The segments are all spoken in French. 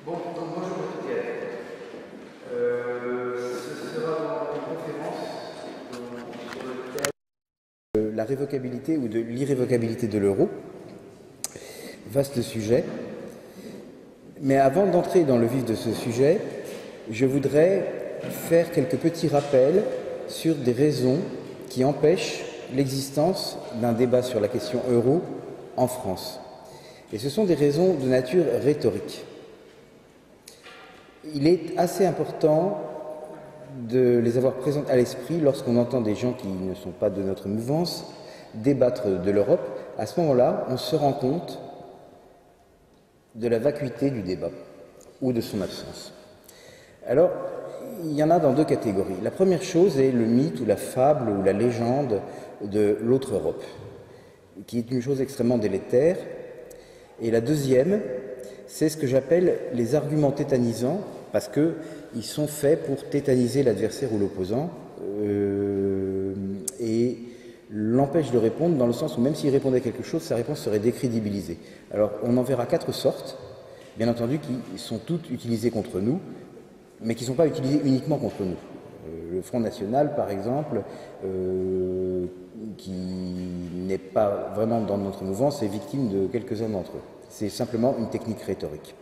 Bon, donc bonjour à toutes et à tous. Ce sera une conférence sur le thème de la révocabilité ou de l'irrévocabilité de l'euro. Vaste sujet. Mais avant d'entrer dans le vif de ce sujet, je voudrais faire quelques petits rappels sur des raisons qui empêchent l'existence d'un débat sur la question euro en France. Et ce sont des raisons de nature rhétorique. Il est assez important de les avoir présentes à l'esprit lorsqu'on entend des gens qui ne sont pas de notre mouvance débattre de l'Europe. À ce moment-là, on se rend compte de la vacuité du débat ou de son absence. Alors, il y en a dans deux catégories. La première chose est le mythe ou la fable ou la légende de l'autre Europe, qui est une chose extrêmement délétère. Et la deuxième, c'est ce que j'appelle les arguments tétanisants, parce qu'ils sont faits pour tétaniser l'adversaire ou l'opposant et l'empêchent de répondre, dans le sens où même s'il répondait à quelque chose, sa réponse serait décrédibilisée. Alors on en verra 4 sortes, bien entendu, qui sont toutes utilisées contre nous, mais qui ne sont pas utilisées uniquement contre nous. Le Front National, par exemple, qui n'est pas vraiment dans notre mouvance, est victime de quelques-uns d'entre eux. C'est simplement une technique rhétorique.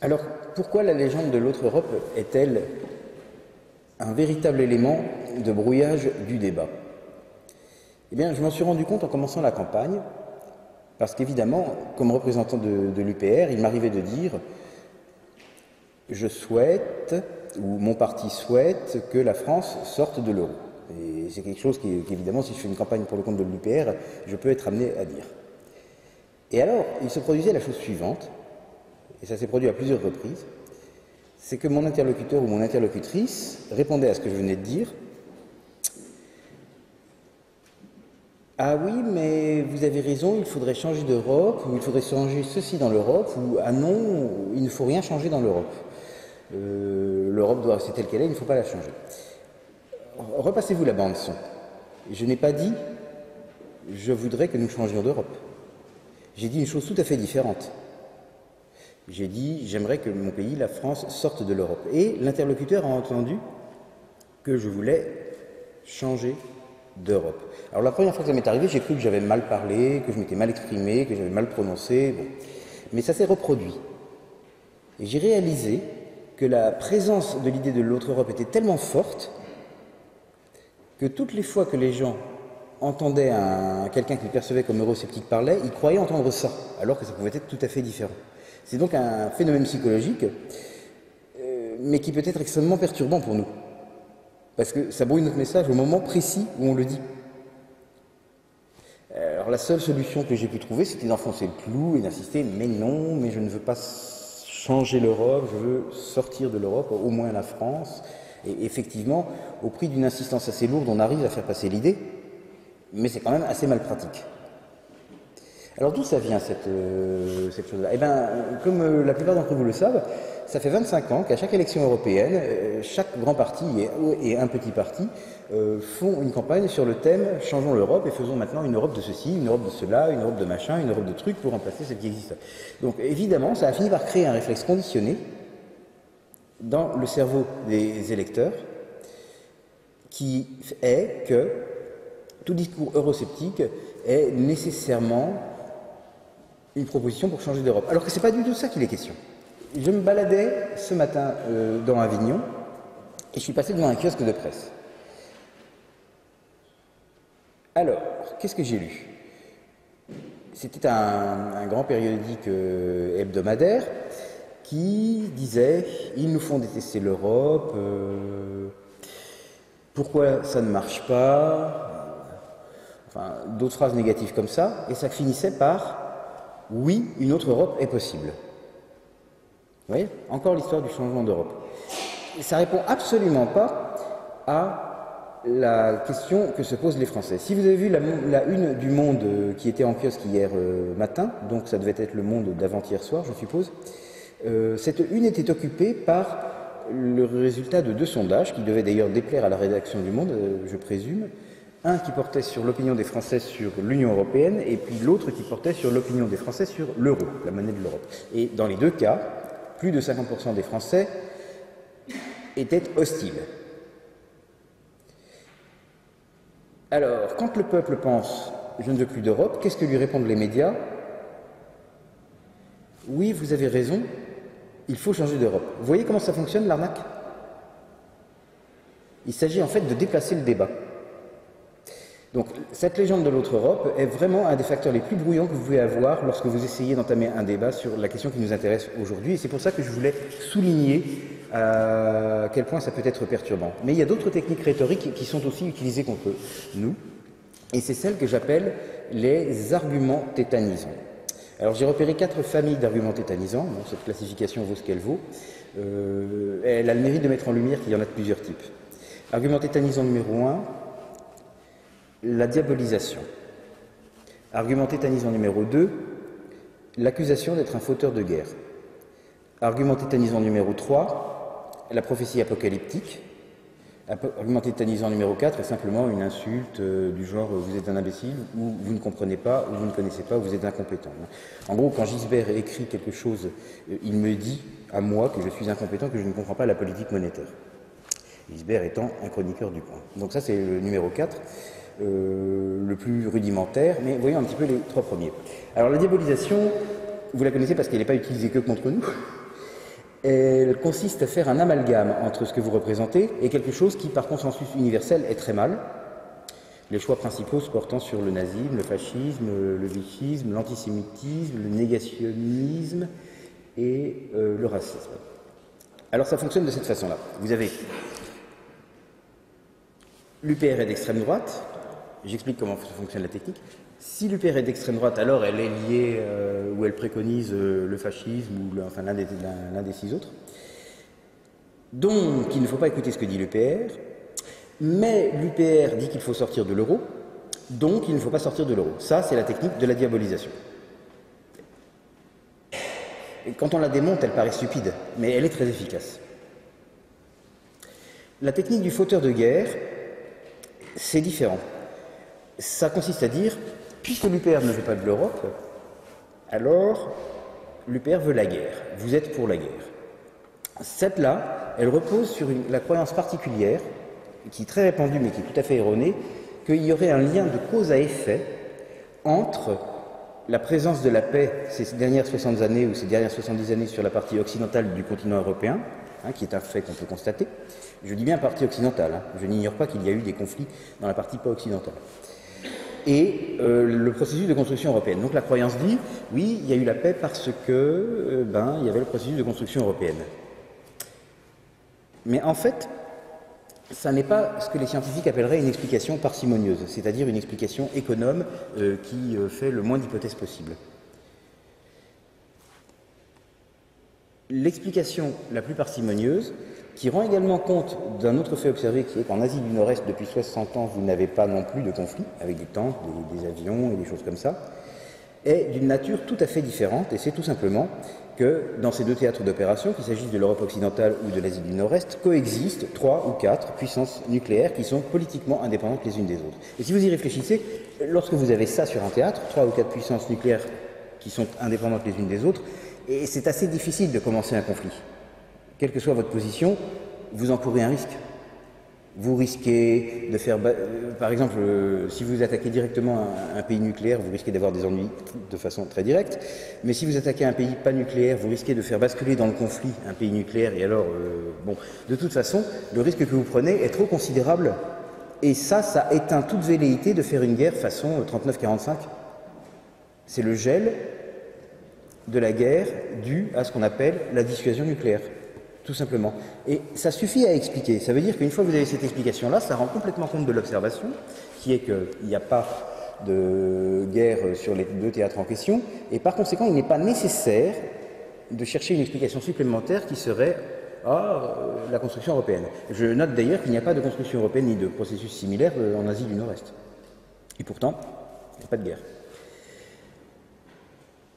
Alors, pourquoi la légende de l'autre Europe est-elle un véritable élément de brouillage du débat? Eh bien, je m'en suis rendu compte en commençant la campagne, parce qu'évidemment, comme représentant de l'UPR, il m'arrivait de dire « je souhaite » ou « mon parti souhaite » que la France sorte de l'euro. Et c'est quelque chose qu'évidemment, si je fais une campagne pour le compte de l'UPR, je peux être amené à dire. Et alors, il se produisait la chose suivante, et ça s'est produit à plusieurs reprises, c'est que mon interlocuteur ou mon interlocutrice répondait à ce que je venais de dire. « Ah oui, mais vous avez raison, il faudrait changer d'Europe, ou il faudrait changer ceci dans l'Europe, ou ah non, il ne faut rien changer dans l'Europe. L'Europe doit rester telle qu'elle est, il ne faut pas la changer. » Repassez-vous la bande son. Je n'ai pas dit « je voudrais que nous changions d'Europe ». J'ai dit une chose tout à fait différente. J'ai dit « j'aimerais que mon pays, la France, sorte de l'Europe ». Et l'interlocuteur a entendu que je voulais changer d'Europe. Alors la première fois que ça m'est arrivé, j'ai cru que j'avais mal parlé, que je m'étais mal exprimé, que j'avais mal prononcé. Bon. Mais ça s'est reproduit. Et j'ai réalisé que la présence de l'idée de l'autre Europe était tellement forte que toutes les fois que les gens entendaient quelqu'un qu'ils percevaient comme eurosceptique parler, ils croyaient entendre ça, alors que ça pouvait être tout à fait différent. C'est donc un phénomène psychologique, mais qui peut être extrêmement perturbant pour nous, parce que ça brouille notre message au moment précis où on le dit. Alors la seule solution que j'ai pu trouver, c'était d'enfoncer le clou et d'insister « mais non, mais je ne veux pas changer l'Europe, je veux sortir de l'Europe, au moins la France ». Et effectivement, au prix d'une insistance assez lourde, on arrive à faire passer l'idée, mais c'est quand même assez mal pratique. Alors d'où ça vient cette chose-là? Eh bien, comme la plupart d'entre vous le savent, ça fait 25 ans qu'à chaque élection européenne, chaque grand parti et un petit parti font une campagne sur le thème « Changeons l'Europe et faisons maintenant une Europe de ceci, une Europe de cela, une Europe de machin, une Europe de trucs pour remplacer celle qui existe ». Donc évidemment, ça a fini par créer un réflexe conditionné dans le cerveau des électeurs qui est que tout discours eurosceptique est nécessairement une proposition pour changer d'Europe. Alors que ce n'est pas du tout ça qu'il est question. Je me baladais ce matin dans Avignon et je suis passé devant un kiosque de presse. Alors, qu'est-ce que j'ai lu? C'était un grand périodique hebdomadaire qui disait « ils nous font détester l'Europe, pourquoi ça ne marche pas ?» Enfin, d'autres phrases négatives comme ça, et ça finissait par « oui, une autre Europe est possible ». Vous voyez? Encore l'histoire du changement d'Europe. Et ça répond absolument pas à la question que se posent les Français. Si vous avez vu la une du Monde qui était en kiosque hier matin, donc ça devait être le Monde d'avant-hier soir, je suppose, cette une était occupée par le résultat de 2 sondages, qui devaient d'ailleurs déplaire à la rédaction du Monde, je présume, Un qui portait sur l'opinion des Français sur l'Union européenne, et puis l'autre qui portait sur l'opinion des Français sur l'euro, la monnaie de l'Europe. Et dans les deux cas, plus de 50% des Français étaient hostiles. Alors, quand le peuple pense « je ne veux plus d'Europe », qu'est-ce que lui répondent les médias? Oui, vous avez raison, il faut changer d'Europe. Vous voyez comment ça fonctionne, l'arnaque? Il s'agit en fait de déplacer le débat. Donc, cette légende de l'autre Europe est vraiment un des facteurs les plus brouillons que vous pouvez avoir lorsque vous essayez d'entamer un débat sur la question qui nous intéresse aujourd'hui. Et c'est pour ça que je voulais souligner à quel point ça peut être perturbant. Mais il y a d'autres techniques rhétoriques qui sont aussi utilisées contre nous. Et c'est celles que j'appelle les arguments tétanisants. Alors, j'ai repéré 4 familles d'arguments tétanisants. Bon, cette classification vaut ce qu'elle vaut. Elle a le mérite de mettre en lumière qu'il y en a de plusieurs types. Argument tétanisant numéro 1. La diabolisation. Argument tétanisant numéro 2, l'accusation d'être un fauteur de guerre. Argument tétanisant numéro 3, la prophétie apocalyptique. Argument tétanisant numéro 4 est simplement une insulte du genre vous êtes un imbécile, ou vous ne comprenez pas, ou vous ne connaissez pas, ou vous êtes incompétent. En gros, quand Gisbert écrit quelque chose, il me dit à moi que je suis incompétent, que je ne comprends pas la politique monétaire. Gisbert étant un chroniqueur du Point. Donc ça c'est le numéro 4. Le plus rudimentaire, mais voyons un petit peu les 3 premiers. Alors la diabolisation, vous la connaissez parce qu'elle n'est pas utilisée que contre nous. Elle consiste à faire un amalgame entre ce que vous représentez et quelque chose qui, par consensus universel, est très mal. Les choix principaux se portant sur le nazisme, le fascisme, le vichisme, l'antisémitisme, le négationnisme et le racisme. Alors ça fonctionne de cette façon-là. Vous avez l'UPR est d'extrême droite. J'explique comment fonctionne la technique. Si l'UPR est d'extrême droite, alors elle est liée ou elle préconise le fascisme ou enfin, l'un des 6 autres. Donc, il ne faut pas écouter ce que dit l'UPR, mais l'UPR dit qu'il faut sortir de l'euro, donc il ne faut pas sortir de l'euro. Ça, c'est la technique de la diabolisation. Et quand on la démonte, elle paraît stupide, mais elle est très efficace. La technique du fauteur de guerre, c'est différent. Ça consiste à dire, puisque l'UPR ne veut pas de l'Europe, alors l'UPR veut la guerre. Vous êtes pour la guerre. Cette-là, elle repose sur la croyance particulière, qui est très répandue mais qui est tout à fait erronée, qu'il y aurait un lien de cause à effet entre la présence de la paix ces dernières 60 années ou ces dernières 70 années sur la partie occidentale du continent européen, qui est un fait qu'on peut constater. Je dis bien partie occidentale, je n'ignore pas qu'il y a eu des conflits dans la partie pas occidentale. Et le processus de construction européenne. Donc la croyance dit, oui, il y a eu la paix parce que, il y avait le processus de construction européenne. Mais en fait, ça n'est pas ce que les scientifiques appelleraient une explication parcimonieuse, c'est-à-dire une explication économe qui fait le moins d'hypothèses possibles. L'explication la plus parcimonieuse, qui rend également compte d'un autre fait observé, qui est qu'en Asie du Nord-Est, depuis 60 ans, vous n'avez pas non plus de conflit, avec des tanks, des avions et des choses comme ça, est d'une nature tout à fait différente, et c'est tout simplement que dans ces 2 théâtres d'opération, qu'il s'agisse de l'Europe occidentale ou de l'Asie du Nord-Est, coexistent 3 ou 4 puissances nucléaires qui sont politiquement indépendantes les unes des autres. Et si vous y réfléchissez, lorsque vous avez ça sur un théâtre, 3 ou 4 puissances nucléaires qui sont indépendantes les unes des autres, et c'est assez difficile de commencer un conflit. Quelle que soit votre position, vous encourez un risque. Vous risquez de faire... par exemple, si vous attaquez directement un pays nucléaire, vous risquez d'avoir des ennuis de façon très directe. Mais si vous attaquez un pays pas nucléaire, vous risquez de faire basculer dans le conflit un pays nucléaire. Et alors, de toute façon, le risque que vous prenez est trop considérable. Et ça éteint toute velléité de faire une guerre façon 39-45. C'est le gel de la guerre due à ce qu'on appelle la dissuasion nucléaire. Tout simplement. Et ça suffit à expliquer. Ça veut dire qu'une fois que vous avez cette explication-là, ça rend complètement compte de l'observation, qui est qu'il n'y a pas de guerre sur les 2 théâtres en question, et par conséquent, il n'est pas nécessaire de chercher une explication supplémentaire qui serait la construction européenne. Je note d'ailleurs qu'il n'y a pas de construction européenne ni de processus similaire en Asie du Nord-Est. Et pourtant, il n'y a pas de guerre.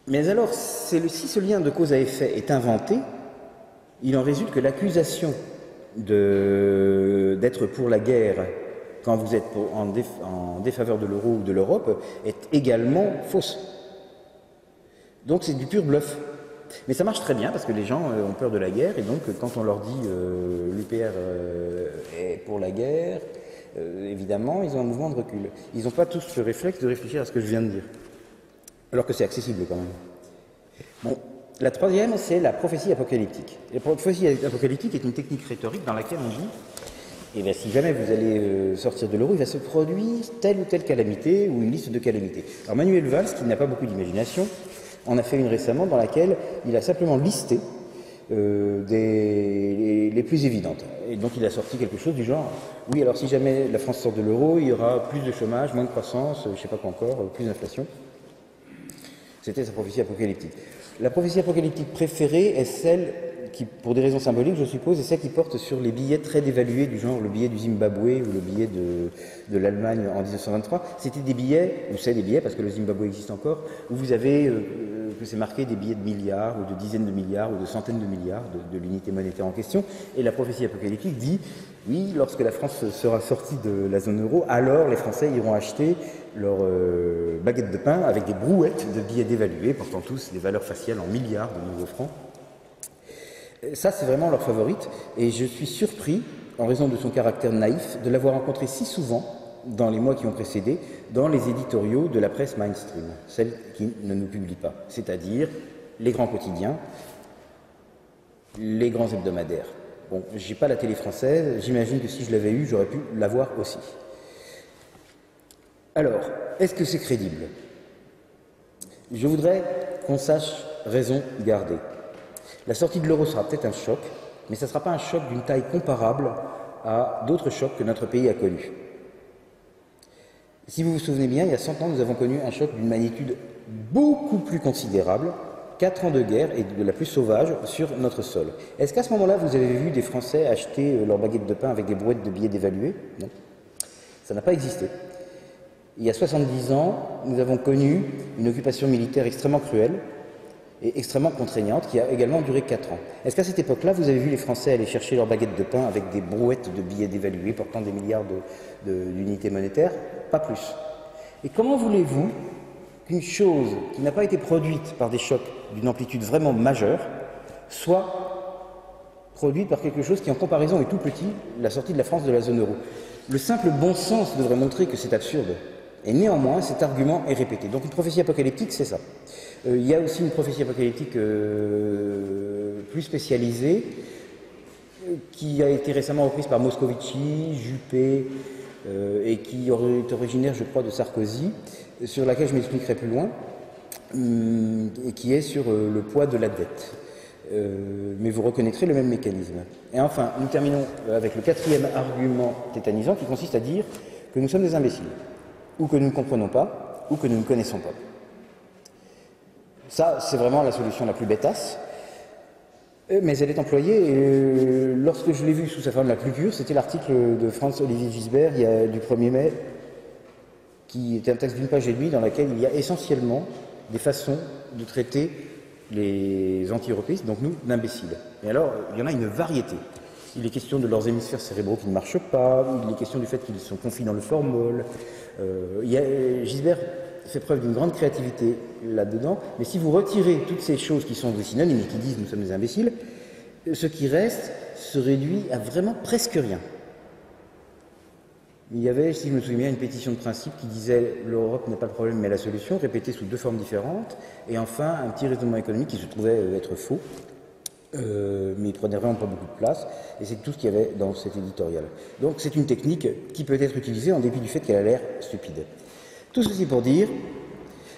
Mais alors, si ce lien de cause à effet est inventé, il en résulte que l'accusation d'être pour la guerre quand vous êtes en défaveur de l'euro ou de l'Europe est également fausse. Donc c'est du pur bluff. Mais ça marche très bien parce que les gens ont peur de la guerre et donc quand on leur dit l'UPR est pour la guerre, évidemment ils ont un mouvement de recul. Ils n'ont pas tous ce réflexe de réfléchir à ce que je viens de dire. Alors que c'est accessible quand même. Bon, la troisième, c'est la prophétie apocalyptique. La prophétie apocalyptique est une technique rhétorique dans laquelle on dit eh bien, si jamais vous allez sortir de l'euro, il va se produire telle ou telle calamité ou une liste de calamités. Alors Manuel Valls, qui n'a pas beaucoup d'imagination, en a fait une récemment dans laquelle il a simplement listé les plus évidentes. Et donc il a sorti quelque chose du genre, oui, alors si jamais la France sort de l'euro, il y aura plus de chômage, moins de croissance, je ne sais pas quoi encore, plus d'inflation. C'était sa prophétie apocalyptique. La prophétie apocalyptique préférée est celle qui, pour des raisons symboliques, je suppose, est celle qui porte sur les billets très dévalués, du genre le billet du Zimbabwe ou le billet de l'Allemagne en 1923. C'était des billets, ou c'est des billets, parce que le Zimbabwe existe encore, où vous avez, que c'est marqué des billets de milliards, ou de dizaines de milliards, ou de centaines de milliards de l'unité monétaire en question. Et la prophétie apocalyptique dit, oui, lorsque la France sera sortie de la zone euro, alors les Français iront acheter leur baguette de pain avec des brouettes de billets dévalués, portant tous des valeurs faciales en milliards de nouveaux francs. Ça, c'est vraiment leur favorite, et je suis surpris, en raison de son caractère naïf, de l'avoir rencontré si souvent, dans les mois qui ont précédé, dans les éditoriaux de la presse mainstream, celle qui ne nous publie pas, c'est-à-dire les grands quotidiens, les grands hebdomadaires. Bon, j'ai pas la télé française, j'imagine que si je l'avais eu, j'aurais pu l'avoir aussi. Alors, est-ce que c'est crédible? Je voudrais qu'on sache raison garder. La sortie de l'euro sera peut-être un choc, mais ça ne sera pas un choc d'une taille comparable à d'autres chocs que notre pays a connus. Si vous vous souvenez bien, il y a 100 ans, nous avons connu un choc d'une magnitude beaucoup plus considérable, 4 ans de guerre et de la plus sauvage sur notre sol. Est-ce qu'à ce moment-là, vous avez vu des Français acheter leur baguette de pain avec des brouettes de billets dévalués? Non. Ça n'a pas existé. Il y a 70 ans, nous avons connu une occupation militaire extrêmement cruelle et extrêmement contraignante, qui a également duré 4 ans. Est-ce qu'à cette époque-là, vous avez vu les Français aller chercher leur baguette de pain avec des brouettes de billets dévalués portant des milliards d'unités monétaires? Pas plus. Et comment voulez-vous qu'une chose qui n'a pas été produite par des chocs d'une amplitude vraiment majeure soit produite par quelque chose qui, en comparaison, est tout petit, la sortie de la France de la zone euro? Le simple bon sens devrait montrer que c'est absurde. Et néanmoins, cet argument est répété. Donc une prophétie apocalyptique, c'est ça. Il y a aussi une prophétie apocalyptique plus spécialisée qui a été récemment reprise par Moscovici, Juppé et qui est originaire, je crois, de Sarkozy, sur laquelle je m'expliquerai plus loin, et qui est sur le poids de la dette. Mais vous reconnaîtrez le même mécanisme. Et enfin, nous terminons avec le quatrième argument tétanisant qui consiste à dire que nous sommes des imbéciles, ou que nous ne comprenons pas, ou que nous ne connaissons pas. Ça, c'est vraiment la solution la plus bêtasse, mais elle est employée, et lorsque je l'ai vue sous sa forme la plus pure, c'était l'article de Franz-Olivier Gisbert du 1er mai, qui était un texte d'une page et demie dans lequel il y a essentiellement des façons de traiter les anti-européistes, donc nous, d'imbéciles. Et alors, il y en a une variété. Il est question de leurs hémisphères cérébraux qui ne marchent pas, il est question du fait qu'ils sont confinés dans le formol. Gisbert fait preuve d'une grande créativité là-dedans, mais si vous retirez toutes ces choses qui sont des synonymes et qui disent « nous sommes des imbéciles », ce qui reste se réduit à vraiment presque rien. Il y avait, si je me souviens bien, une pétition de principe qui disait « l'Europe n'est pas le problème mais la solution », répétée sous 2 formes différentes, et enfin un petit raisonnement économique qui se trouvait être faux, mais il prenait vraiment pas beaucoup de place, et c'est tout ce qu'il y avait dans cet éditorial. Donc c'est une technique qui peut être utilisée en dépit du fait qu'elle a l'air stupide. Tout ceci pour dire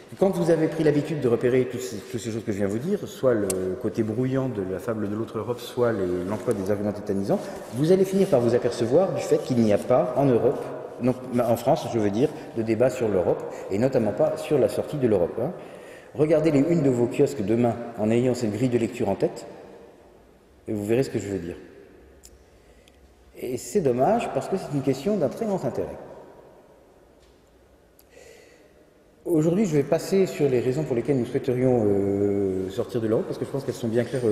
que quand vous avez pris l'habitude de repérer toutes ces choses que je viens de vous dire, soit le côté brouillant de la fable de l'autre Europe, soit l'emploi des arguments tétanisants, vous allez finir par vous apercevoir du fait qu'il n'y a pas en Europe, non, en France je veux dire, de débat sur l'Europe, et notamment pas sur la sortie de l'Europe. Hein. Regardez les unes de vos kiosques demain en ayant cette grille de lecture en tête, et vous verrez ce que je veux dire. Et c'est dommage parce que c'est une question d'un très grand intérêt. Aujourd'hui, je vais passer sur les raisons pour lesquelles nous souhaiterions sortir de l'Europe, parce que je pense qu'elles sont bien claires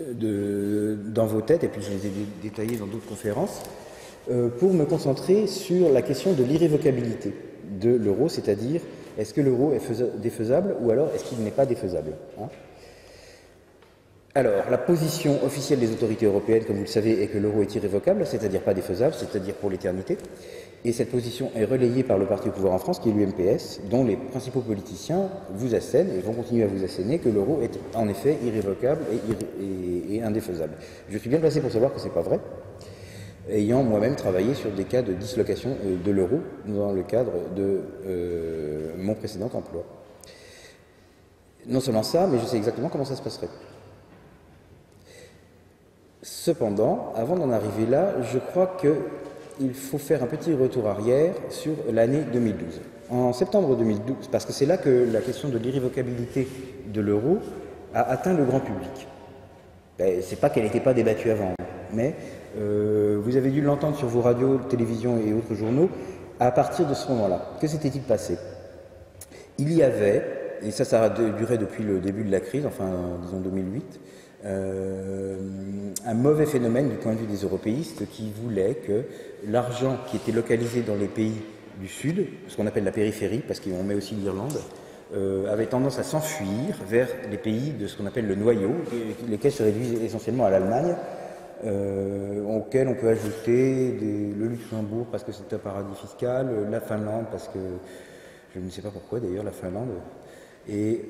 dans vos têtes, et puis je les ai détaillées dans d'autres conférences. pour me concentrer sur la question de l'irrévocabilité de l'euro, c'est-à-dire est-ce que l'euro est défaisable ou alors est-ce qu'il n'est pas défaisable, hein? Alors, la position officielle des autorités européennes, comme vous le savez, est que l'euro est irrévocable, c'est-à-dire pas défaisable, c'est-à-dire pour l'éternité. Et cette position est relayée par le parti au pouvoir en France, qui est l'UMPS, dont les principaux politiciens vous assènent, et vont continuer à vous asséner, que l'euro est en effet irrévocable et indéfaisable. Je suis bien placé pour savoir que ce n'est pas vrai, ayant moi-même travaillé sur des cas de dislocation de l'euro dans le cadre de mon précédent emploi. Non seulement ça, mais je sais exactement comment ça se passerait. Cependant, avant d'en arriver là, je crois qu'il faut faire un petit retour arrière sur l'année 2012. En septembre 2012, parce que c'est là que la question de l'irrévocabilité de l'euro a atteint le grand public. C'est pas qu'elle n'était pas débattue avant, mais vous avez dû l'entendre sur vos radios, télévisions et autres journaux à partir de ce moment-là. Que s'était-il passé? Il y avait, et ça a duré depuis le début de la crise, enfin disons 2008, un mauvais phénomène du point de vue des européistes qui voulaient que l'argent qui était localisé dans les pays du Sud, ce qu'on appelle la périphérie, parce qu'on met aussi l'Irlande, avait tendance à s'enfuir vers les pays de ce qu'on appelle le noyau, lesquels se réduisent essentiellement à l'Allemagne, auquel on peut ajouter le Luxembourg parce que c'est un paradis fiscal, la Finlande parce que, je ne sais pas pourquoi d'ailleurs, la Finlande, et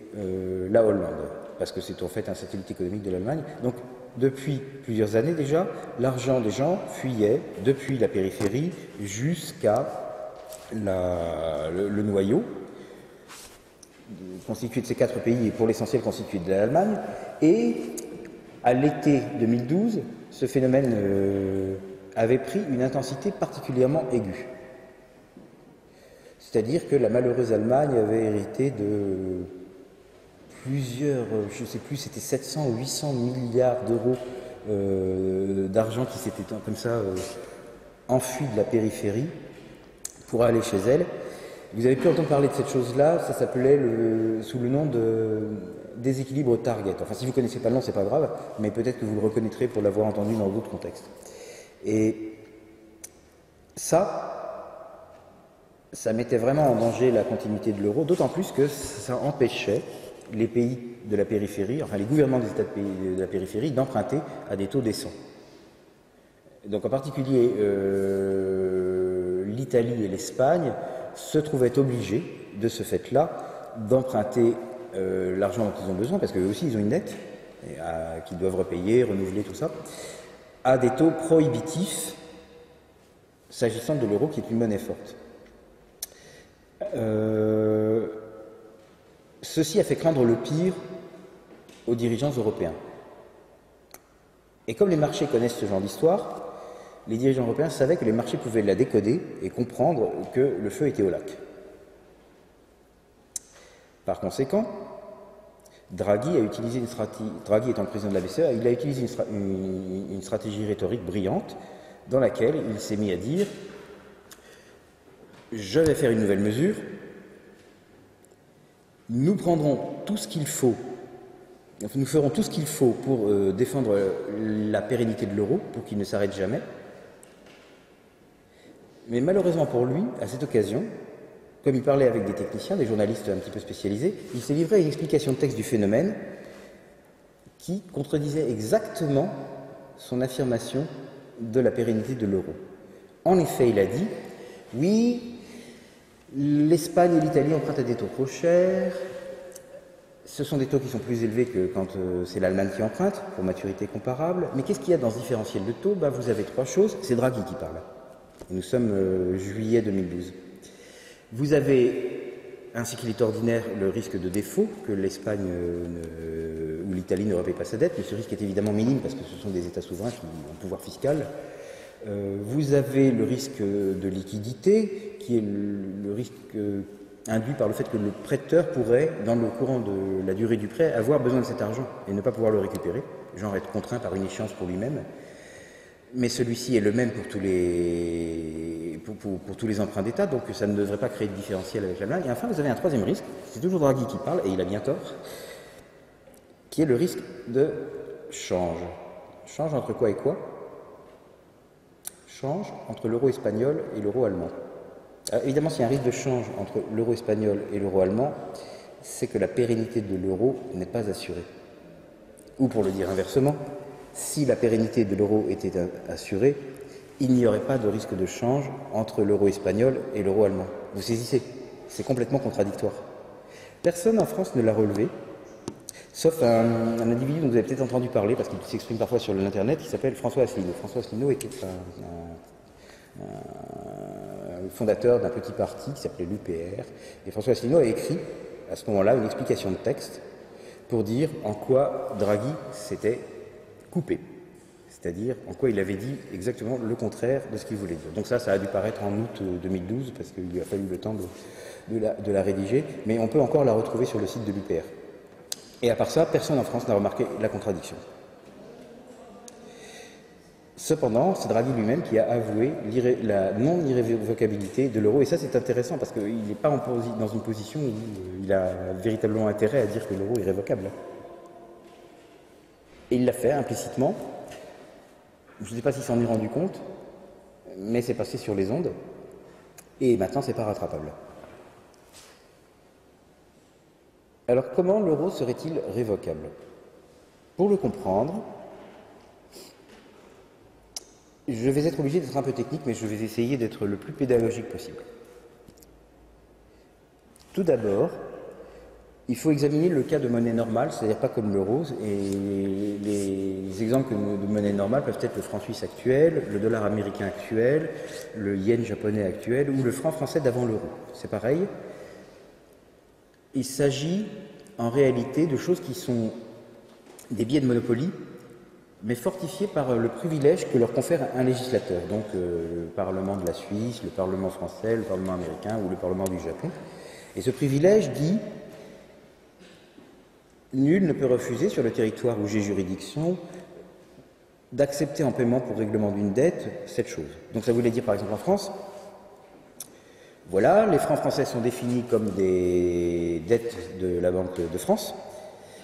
la Hollande, parce que c'est en fait un satellite économique de l'Allemagne. Donc depuis plusieurs années déjà, l'argent des gens fuyait depuis la périphérie jusqu'à le noyau, constitué de ces 4 pays et pour l'essentiel constitué de l'Allemagne. Et à l'été 2012, ce phénomène avait pris une intensité particulièrement aiguë. C'est-à-dire que la malheureuse Allemagne avait hérité de plusieurs, je ne sais plus, c'était 700 ou 800 milliards d'euros d'argent qui s'était comme ça enfui de la périphérie pour aller chez elle. Vous avez pu entendre parler de cette chose-là, ça s'appelait sous le nom de déséquilibre Target. Enfin, si vous ne connaissez pas le nom, c'est pas grave, mais peut-être que vous le reconnaîtrez pour l'avoir entendu dans d'autres contextes. Et ça mettait vraiment en danger la continuité de l'euro, d'autant plus que ça empêchait les pays de la périphérie, enfin les gouvernements des États de la périphérie, d'emprunter à des taux décents. Donc en particulier, l'Italie et l'Espagne se trouvaient obligés, de ce fait-là, d'emprunter l'argent dont ils ont besoin, parce qu'eux aussi ils ont une dette qu'ils doivent repayer, renouveler, tout ça, à des taux prohibitifs, s'agissant de l'euro qui est une monnaie forte. Ceci a fait craindre le pire aux dirigeants européens. Et comme les marchés connaissent ce genre d'histoire, les dirigeants européens savaient que les marchés pouvaient la décoder et comprendre que le feu était au lac. Par conséquent, Draghi étant le président de la BCE, il a utilisé une stratégie rhétorique brillante dans laquelle il s'est mis à dire « Je vais faire une nouvelle mesure, nous prendrons tout ce qu'il faut, nous ferons tout ce qu'il faut pour défendre la pérennité de l'euro, pour qu'il ne s'arrête jamais. Mais malheureusement pour lui, à cette occasion, comme il parlait avec des techniciens, des journalistes un petit peu spécialisés, il s'est livré à une explication de texte du phénomène qui contredisait exactement son affirmation de la pérennité de l'euro. En effet, il a dit « Oui, l'Espagne et l'Italie empruntent à des taux trop chers. Ce sont des taux qui sont plus élevés que quand c'est l'Allemagne qui emprunte, pour maturité comparable. Mais qu'est-ce qu'il y a dans ce différentiel de taux? Vous avez 3 choses. C'est Draghi qui parle. Nous sommes juillet 2012. Vous avez, ainsi qu'il est ordinaire, le risque de défaut, que l'Espagne ou l'Italie ne repaie pas sa dette, mais ce risque est évidemment minime parce que ce sont des États souverains qui ont un pouvoir fiscal. Vous avez le risque de liquidité, qui est le risque induit par le fait que le prêteur pourrait, dans le courant de la durée du prêt, avoir besoin de cet argent et ne pas pouvoir le récupérer, genre être contraint par une échéance pour lui-même. Mais celui-ci est le même pour tous les emprunts d'État, donc ça ne devrait pas créer de différentiel avec l'Allemagne. Et enfin, vous avez un troisième risque, c'est toujours Draghi qui parle, et il a bien tort, qui est le risque de change. Change entre quoi et quoi? change entre l'euro espagnol et l'euro allemand. Alors, évidemment, s'il y a un risque de change entre l'euro espagnol et l'euro allemand, c'est que la pérennité de l'euro n'est pas assurée. Ou pour le dire inversement, si la pérennité de l'euro était assurée, il n'y aurait pas de risque de change entre l'euro espagnol et l'euro allemand. Vous saisissez? C'est complètement contradictoire. Personne en France ne l'a relevé, sauf un individu dont vous avez peut-être entendu parler, parce qu'il s'exprime parfois sur l'internet, qui s'appelle François Asselineau. François Asselineau était un fondateur d'un petit parti qui s'appelait l'UPR, et François Asselineau a écrit à ce moment-là une explication de texte pour dire en quoi Draghi s'était coupé, c'est-à-dire en quoi il avait dit exactement le contraire de ce qu'il voulait dire. Donc ça a dû paraître en août 2012, parce qu'il lui a fallu le temps de la rédiger, mais on peut encore la retrouver sur le site de l'UPR. Et à part ça, personne en France n'a remarqué la contradiction. Cependant, c'est Draghi lui-même qui a avoué la non-irrévocabilité de l'euro, et ça c'est intéressant parce qu'il n'est pas dans une position où il a véritablement intérêt à dire que l'euro est irrévocable. Et il l'a fait implicitement. Je ne sais pas s'il s'en est rendu compte, mais c'est passé sur les ondes, et maintenant c'est pas rattrapable. Alors comment l'euro serait-il révocable? Pour le comprendre, je vais être obligé d'être un peu technique, mais je vais essayer d'être le plus pédagogique possible. Tout d'abord, il faut examiner le cas de monnaie normale, c'est-à-dire pas comme l'euro, et les exemples de monnaie normale peuvent être le franc suisse actuel, le dollar américain actuel, le yen japonais actuel ou le franc français d'avant l'euro. C'est pareil. Il s'agit en réalité de choses qui sont des billets de Monopoly, mais fortifiés par le privilège que leur confère un législateur, donc le Parlement de la Suisse, le Parlement français, le Parlement américain ou le Parlement du Japon. Et ce privilège dit « Nul ne peut refuser sur le territoire où j'ai juridiction d'accepter en paiement pour règlement d'une dette cette chose ». Donc ça voulait dire par exemple en France, voilà, les francs français sont définis comme des dettes de la Banque de France,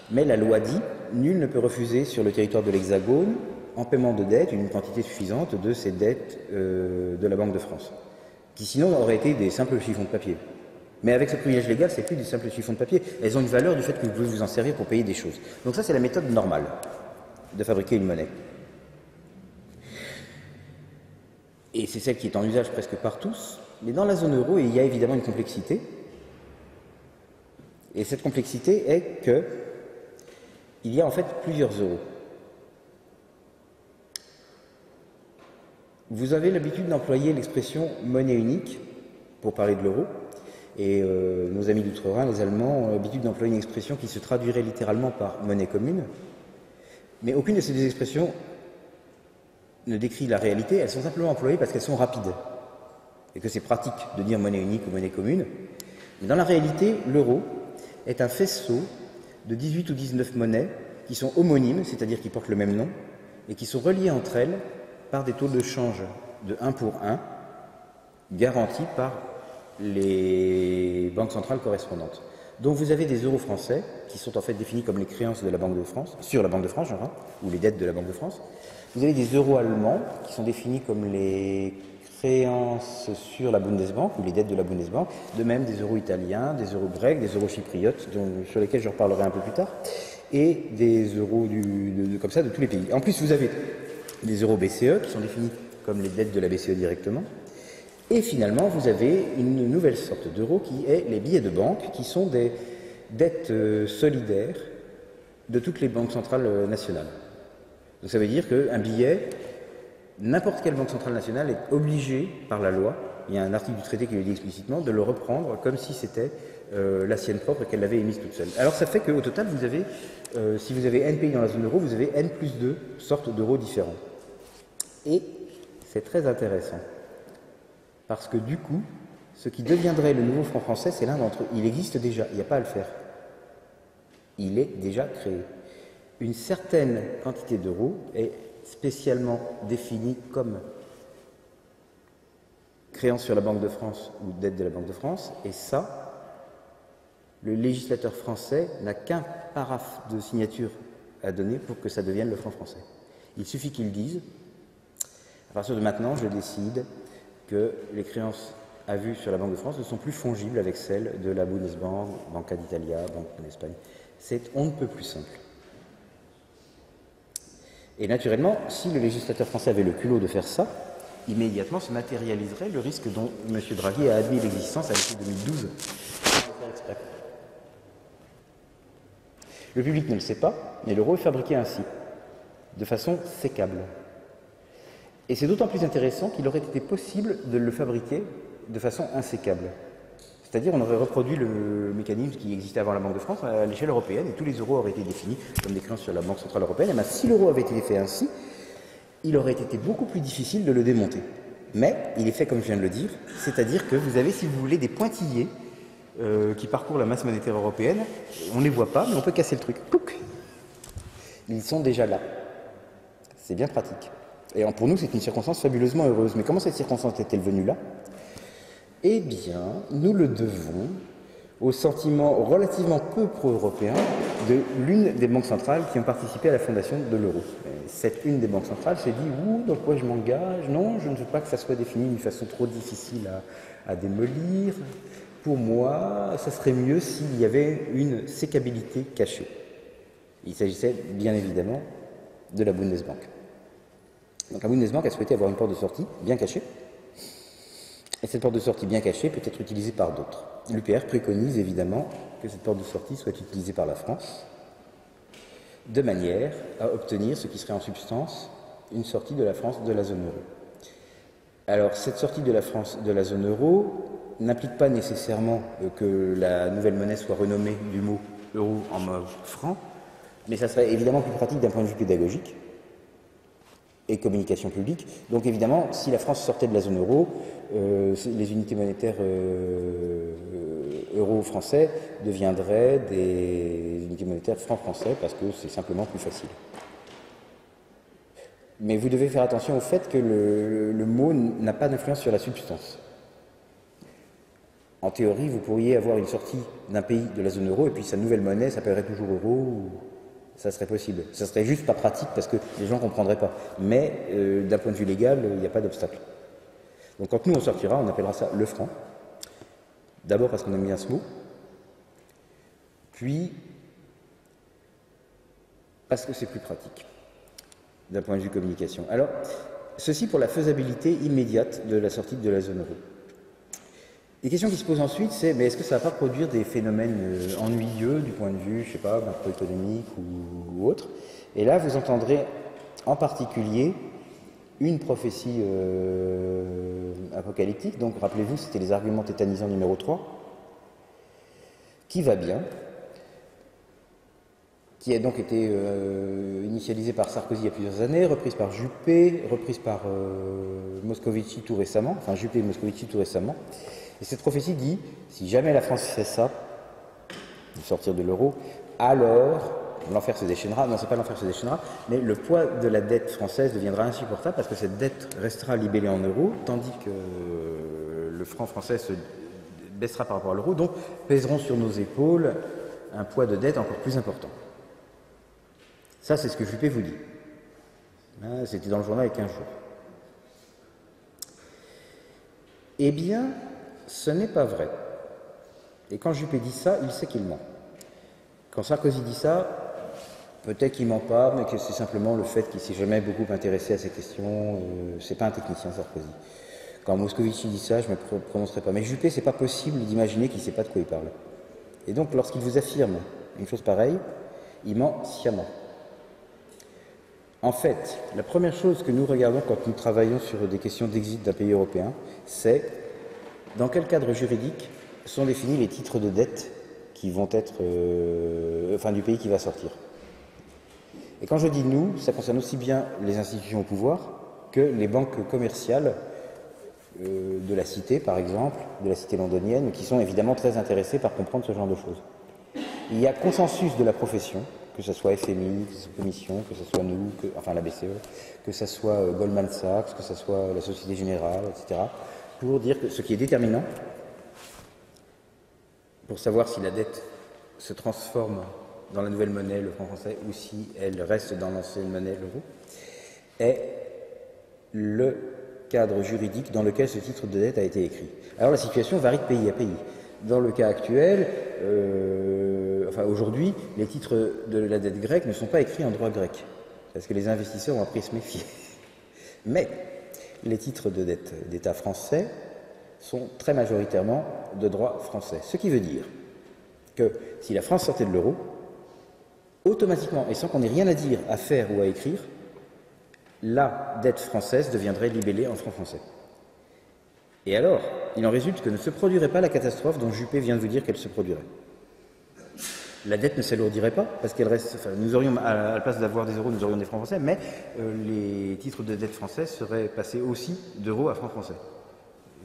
mais la loi dit « Nul ne peut refuser sur le territoire de l'Hexagone, en paiement de dettes, une quantité suffisante de ces dettes de la Banque de France », qui sinon auraient été des simples chiffons de papier. Mais avec ce privilège légal, c'est plus des simples chiffons de papier. Elles ont une valeur du fait que vous pouvez vous en servir pour payer des choses. Donc ça, c'est la méthode normale de fabriquer une monnaie. Et c'est celle qui est en usage presque par tous. Mais dans la zone euro, il y a évidemment une complexité. Et cette complexité est que il y a en fait plusieurs euros. Vous avez l'habitude d'employer l'expression monnaie unique pour parler de l'euro. Et nos amis d'outre-Rhin, les Allemands, ont l'habitude d'employer une expression qui se traduirait littéralement par monnaie commune. Mais aucune de ces deux expressions ne décrit la réalité, elles sont simplement employées parce qu'elles sont rapides. Et que c'est pratique de dire monnaie unique ou monnaie commune. Mais dans la réalité, l'euro est un faisceau de 18 ou 19 monnaies qui sont homonymes, c'est-à-dire qui portent le même nom, et qui sont reliées entre elles par des taux de change de 1 pour 1, garantis par les banques centrales correspondantes. Donc vous avez des euros français qui sont en fait définis comme les créances de la Banque de France, sur la Banque de France, ou les dettes de la Banque de France. Vous avez des euros allemands qui sont définis comme les créances sur la Bundesbank ou les dettes de la Bundesbank, de même des euros italiens, des euros grecs, des euros chypriotes, sur lesquels je reparlerai un peu plus tard, et des euros comme ça de tous les pays. En plus, vous avez des euros BCE qui sont définis comme les dettes de la BCE directement. Et finalement, vous avez une nouvelle sorte d'euro qui est les billets de banque, qui sont des dettes solidaires de toutes les banques centrales nationales. Donc ça veut dire qu'un billet, n'importe quelle banque centrale nationale est obligée par la loi, il y a un article du traité qui le dit explicitement, de le reprendre comme si c'était la sienne propre et qu'elle l'avait émise toute seule. Alors ça fait qu'au total, vous avez, si vous avez n pays dans la zone euro, vous avez n plus 2 sortes d'euros différents. Et c'est très intéressant. Parce que du coup, ce qui deviendrait le nouveau franc français, c'est l'un d'entre eux. Il existe déjà, il n'y a pas à le faire. Il est déjà créé. Une certaine quantité d'euros est spécialement définie comme créance sur la Banque de France ou dette de la Banque de France, et ça, le législateur français n'a qu'un paraphe de signature à donner pour que ça devienne le franc français. Il suffit qu'il dise partir de maintenant, je décide que les créances à vue sur la Banque de France ne sont plus fongibles avec celles de la Bundesbank, Banca d'Italia, Banque d'Espagne. C'est on ne peut plus simple. Et naturellement, si le législateur français avait le culot de faire ça, immédiatement se matérialiserait le risque dont M. Draghi a admis l'existence à l'été 2012. Le public ne le sait pas, mais l'euro est fabriqué ainsi, de façon sécable. Et c'est d'autant plus intéressant qu'il aurait été possible de le fabriquer de façon insécable. C'est-à-dire on aurait reproduit le mécanisme qui existait avant la Banque de France à l'échelle européenne et tous les euros auraient été définis comme des créances sur la Banque Centrale Européenne. Et bien, si l'euro avait été fait ainsi, il aurait été beaucoup plus difficile de le démonter. Mais il est fait comme je viens de le dire, c'est-à-dire que vous avez, si vous voulez, des pointillés qui parcourent la masse monétaire européenne. On ne les voit pas, mais on peut casser le truc. Pouc, ils sont déjà là. C'est bien pratique. Et pour nous, c'est une circonstance fabuleusement heureuse. Mais comment cette circonstance est-elle venue là? Eh bien, nous le devons au sentiment relativement peu pro-européen de l'une des banques centrales qui ont participé à la fondation de l'euro. Cette une des banques centrales s'est dit « Ouh, dans quoi je m'engage? Non, je ne veux pas que ça soit défini d'une façon trop difficile à démolir. Pour moi, ça serait mieux s'il y avait une sécabilité cachée. » Il s'agissait bien évidemment de la Bundesbank. Donc la Bundesbank a souhaité avoir une porte de sortie bien cachée. Et cette porte de sortie bien cachée peut être utilisée par d'autres. L'UPR préconise évidemment que cette porte de sortie soit utilisée par la France, de manière à obtenir ce qui serait en substance une sortie de la France de la zone euro. Alors cette sortie de la France de la zone euro n'implique pas nécessairement que la nouvelle monnaie soit renommée du mot euro en mot franc, mais ça serait évidemment plus pratique d'un point de vue pédagogique et communication publique. Donc évidemment, si la France sortait de la zone euro, les unités monétaires euro-français deviendraient des unités monétaires franc-français parce que c'est simplement plus facile. Mais vous devez faire attention au fait que le mot n'a pas d'influence sur la substance. En théorie, vous pourriez avoir une sortie d'un pays de la zone euro et puis sa nouvelle monnaie s'appellerait toujours euro, ou ça serait possible. Ça serait juste pas pratique parce que les gens ne comprendraient pas. Mais d'un point de vue légal, il n'y a pas d'obstacle. Donc quand nous on sortira, on appellera ça le franc. D'abord parce qu'on aime bien ce mot, puis parce que c'est plus pratique d'un point de vue communication. Alors, ceci pour la faisabilité immédiate de la sortie de la zone euro. Les questions qui se posent ensuite, c'est mais est-ce que ça ne va pas produire des phénomènes ennuyeux du point de vue, je ne sais pas, macroéconomique ou autre? Et là, vous entendrez en particulier une prophétie apocalyptique. Donc, rappelez-vous, c'était les arguments tétanisants numéro 3, qui va bien, qui a donc été initialisée par Sarkozy il y a plusieurs années, reprise par Juppé, reprise par Moscovici tout récemment, enfin Juppé et Moscovici tout récemment. Et cette prophétie dit, si jamais la France fait ça, de sortir de l'euro, alors l'enfer se déchaînera. Non, c'est pas l'enfer se déchaînera, mais le poids de la dette française deviendra insupportable parce que cette dette restera libellée en euros, tandis que le franc français se baissera par rapport à l'euro, donc pèseront sur nos épaules un poids de dette encore plus important. Ça, c'est ce que Juppé vous dit. C'était dans le journal il y a 15 jours. Eh bien, ce n'est pas vrai. Et quand Juppé dit ça, il sait qu'il ment. Quand Sarkozy dit ça, peut-être qu'il ment pas, mais que c'est simplement le fait qu'il s'est jamais beaucoup intéressé à ces questions. C'est pas un technicien, Sarkozy. Quand Moscovici dit ça, je ne me prononcerai pas. Mais Juppé, c'est pas possible d'imaginer qu'il ne sait pas de quoi il parle. Et donc, lorsqu'il vous affirme une chose pareille, il ment sciemment. En fait, la première chose que nous regardons quand nous travaillons sur des questions d'exit d'un pays européen, c'est dans quel cadre juridique sont définis les titres de dette qui vont être, du pays qui va sortir. Et quand je dis nous, ça concerne aussi bien les institutions au pouvoir que les banques commerciales de la Cité, par exemple, de la Cité londonienne, qui sont évidemment très intéressées par comprendre ce genre de choses. Il y a consensus de la profession, que ce soit FMI, que ce soit Commission, que ce soit nous, la BCE, que ce soit Goldman Sachs, que ce soit la Société Générale, etc., pour dire que ce qui est déterminant pour savoir si la dette se transforme dans la nouvelle monnaie, le franc français, ou si elle reste dans l'ancienne monnaie, l'euro, est le cadre juridique dans lequel ce titre de dette a été écrit. Alors la situation varie de pays à pays. Dans le cas actuel, aujourd'hui, les titres de la dette grecque ne sont pas écrits en droit grec, parce que les investisseurs ont appris à se méfier. Mais les titres de dette d'État français sont très majoritairement de droit français. Ce qui veut dire que si la France sortait de l'euro, automatiquement, et sans qu'on ait rien à dire, à faire ou à écrire, la dette française deviendrait libellée en francs français. Et alors, il en résulte que ne se produirait pas la catastrophe dont Juppé vient de vous dire qu'elle se produirait. La dette ne s'alourdirait pas, parce qu'elle reste. Enfin, nous aurions, à la place d'avoir des euros, nous aurions des francs français, mais les titres de dette français seraient passés aussi d'euros à francs français.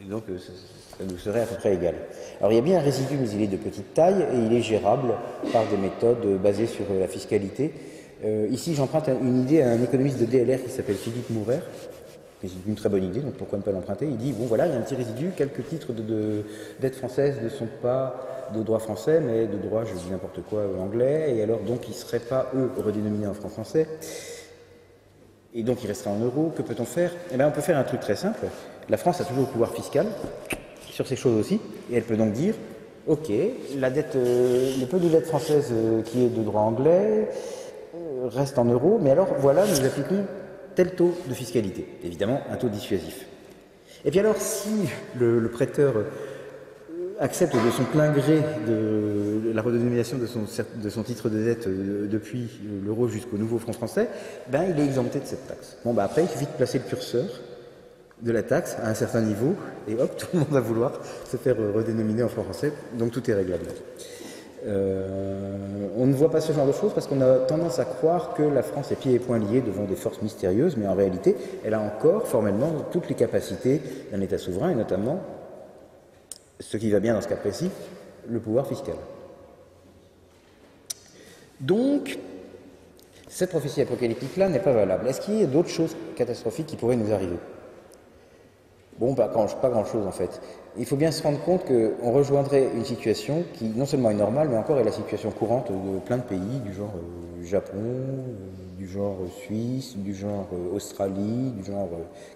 Et donc, ça nous serait à peu près égal. Alors, il y a bien un résidu, mais il est de petite taille, et il est gérable par des méthodes basées sur la fiscalité. Ici, j'emprunte une idée à un économiste de DLR qui s'appelle Philippe Mourer. C'est une très bonne idée, donc pourquoi ne pas l'emprunter? Il dit, bon voilà, il y a un petit résidu, quelques titres de dette française ne sont pas de droit français, mais de droit, je dis n'importe quoi, anglais, et alors donc ils ne seraient pas, eux, redénominés en francs français, et donc il restera en euros. Que peut-on faire? Eh bien, on peut faire un truc très simple. La France a toujours le pouvoir fiscal sur ces choses aussi, et elle peut donc dire, ok, la dette, le peu de dette française qui est de droit anglais reste en euros, mais alors voilà, nous appliquons tel taux de fiscalité, évidemment un taux dissuasif. Et puis alors, si le prêteur accepte de son plein gré de la redénomination de son titre de dette depuis l'euro jusqu'au nouveau franc français, ben, il est exempté de cette taxe. Bon, ben, après, il suffit de placer le curseur de la taxe à un certain niveau, et hop, tout le monde va vouloir se faire redénominer en franc français, donc tout est réglable. On ne voit pas ce genre de choses parce qu'on a tendance à croire que la France est pieds et poings liés devant des forces mystérieuses, mais en réalité, elle a encore formellement toutes les capacités d'un État souverain, et notamment, ce qui va bien dans ce cas précis, le pouvoir fiscal. Donc, cette prophétie apocalyptique-là n'est pas valable. Est-ce qu'il y a d'autres choses catastrophiques qui pourraient nous arriver? Bon, pas grand-chose en fait. Il faut bien se rendre compte qu'on rejoindrait une situation qui non seulement est normale, mais encore est la situation courante de plein de pays, du genre Japon, du genre Suisse, du genre Australie, du genre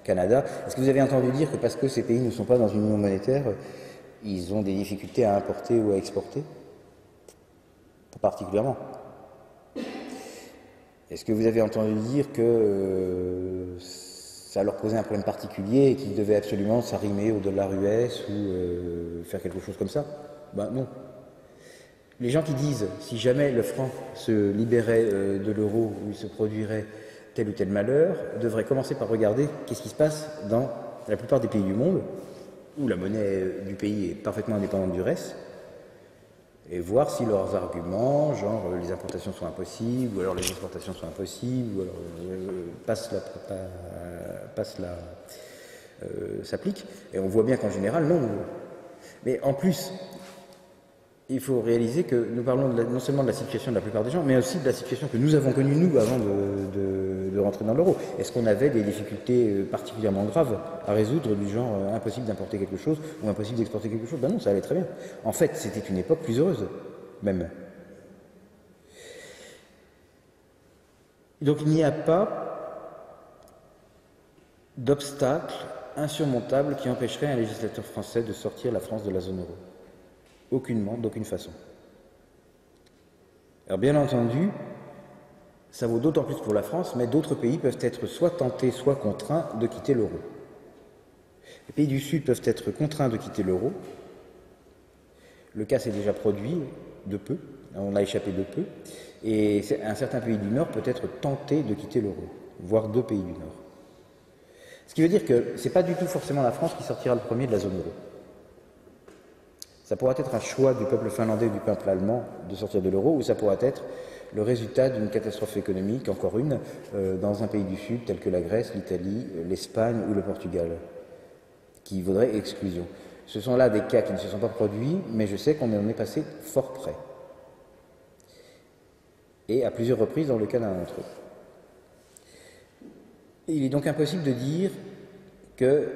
Canada. Est-ce que vous avez entendu dire que parce que ces pays ne sont pas dans une union monétaire, ils ont des difficultés à importer ou à exporter? Pas particulièrement. Est-ce que vous avez entendu dire que ça leur posait un problème particulier et qu'ils devaient absolument s'arrimer au dollar US ou faire quelque chose comme ça? Ben non. Les gens qui disent, si jamais le franc se libérait de l'euro ou il se produirait tel ou tel malheur, devraient commencer par regarder qu'est-ce qui se passe dans la plupart des pays du monde, où la monnaie du pays est parfaitement indépendante du reste, et voir si leurs arguments, genre les importations sont impossibles, ou alors les exportations sont impossibles, ou alors s'applique. Et on voit bien qu'en général, non. Mais en plus, il faut réaliser que nous parlons non seulement de la situation de la plupart des gens, mais aussi de la situation que nous avons connue, nous, avant de rentrer dans l'euro. Est-ce qu'on avait des difficultés particulièrement graves à résoudre, du genre impossible d'importer quelque chose ou impossible d'exporter quelque chose? Ben non, ça allait très bien. En fait, c'était une époque plus heureuse, même. Donc il n'y a pas d'obstacle insurmontable qui empêcherait un législateur français de sortir la France de la zone euro. Aucunement, d'aucune façon. Alors bien entendu, ça vaut d'autant plus pour la France, mais d'autres pays peuvent être soit tentés, soit contraints de quitter l'euro. Les pays du Sud peuvent être contraints de quitter l'euro. Le cas s'est déjà produit de peu, on a échappé de peu, et un certain pays du Nord peut être tenté de quitter l'euro, voire deux pays du Nord. Ce qui veut dire que ce n'est pas du tout forcément la France qui sortira le premier de la zone euro. Ça pourrait être un choix du peuple finlandais ou du peuple allemand de sortir de l'euro, ou ça pourrait être le résultat d'une catastrophe économique, encore une, dans un pays du Sud tel que la Grèce, l'Italie, l'Espagne ou le Portugal, qui vaudrait exclusion. Ce sont là des cas qui ne se sont pas produits, mais je sais qu'on en est passé fort près. Et à plusieurs reprises dans le cas d'un d'entre eux. Il est donc impossible de dire que,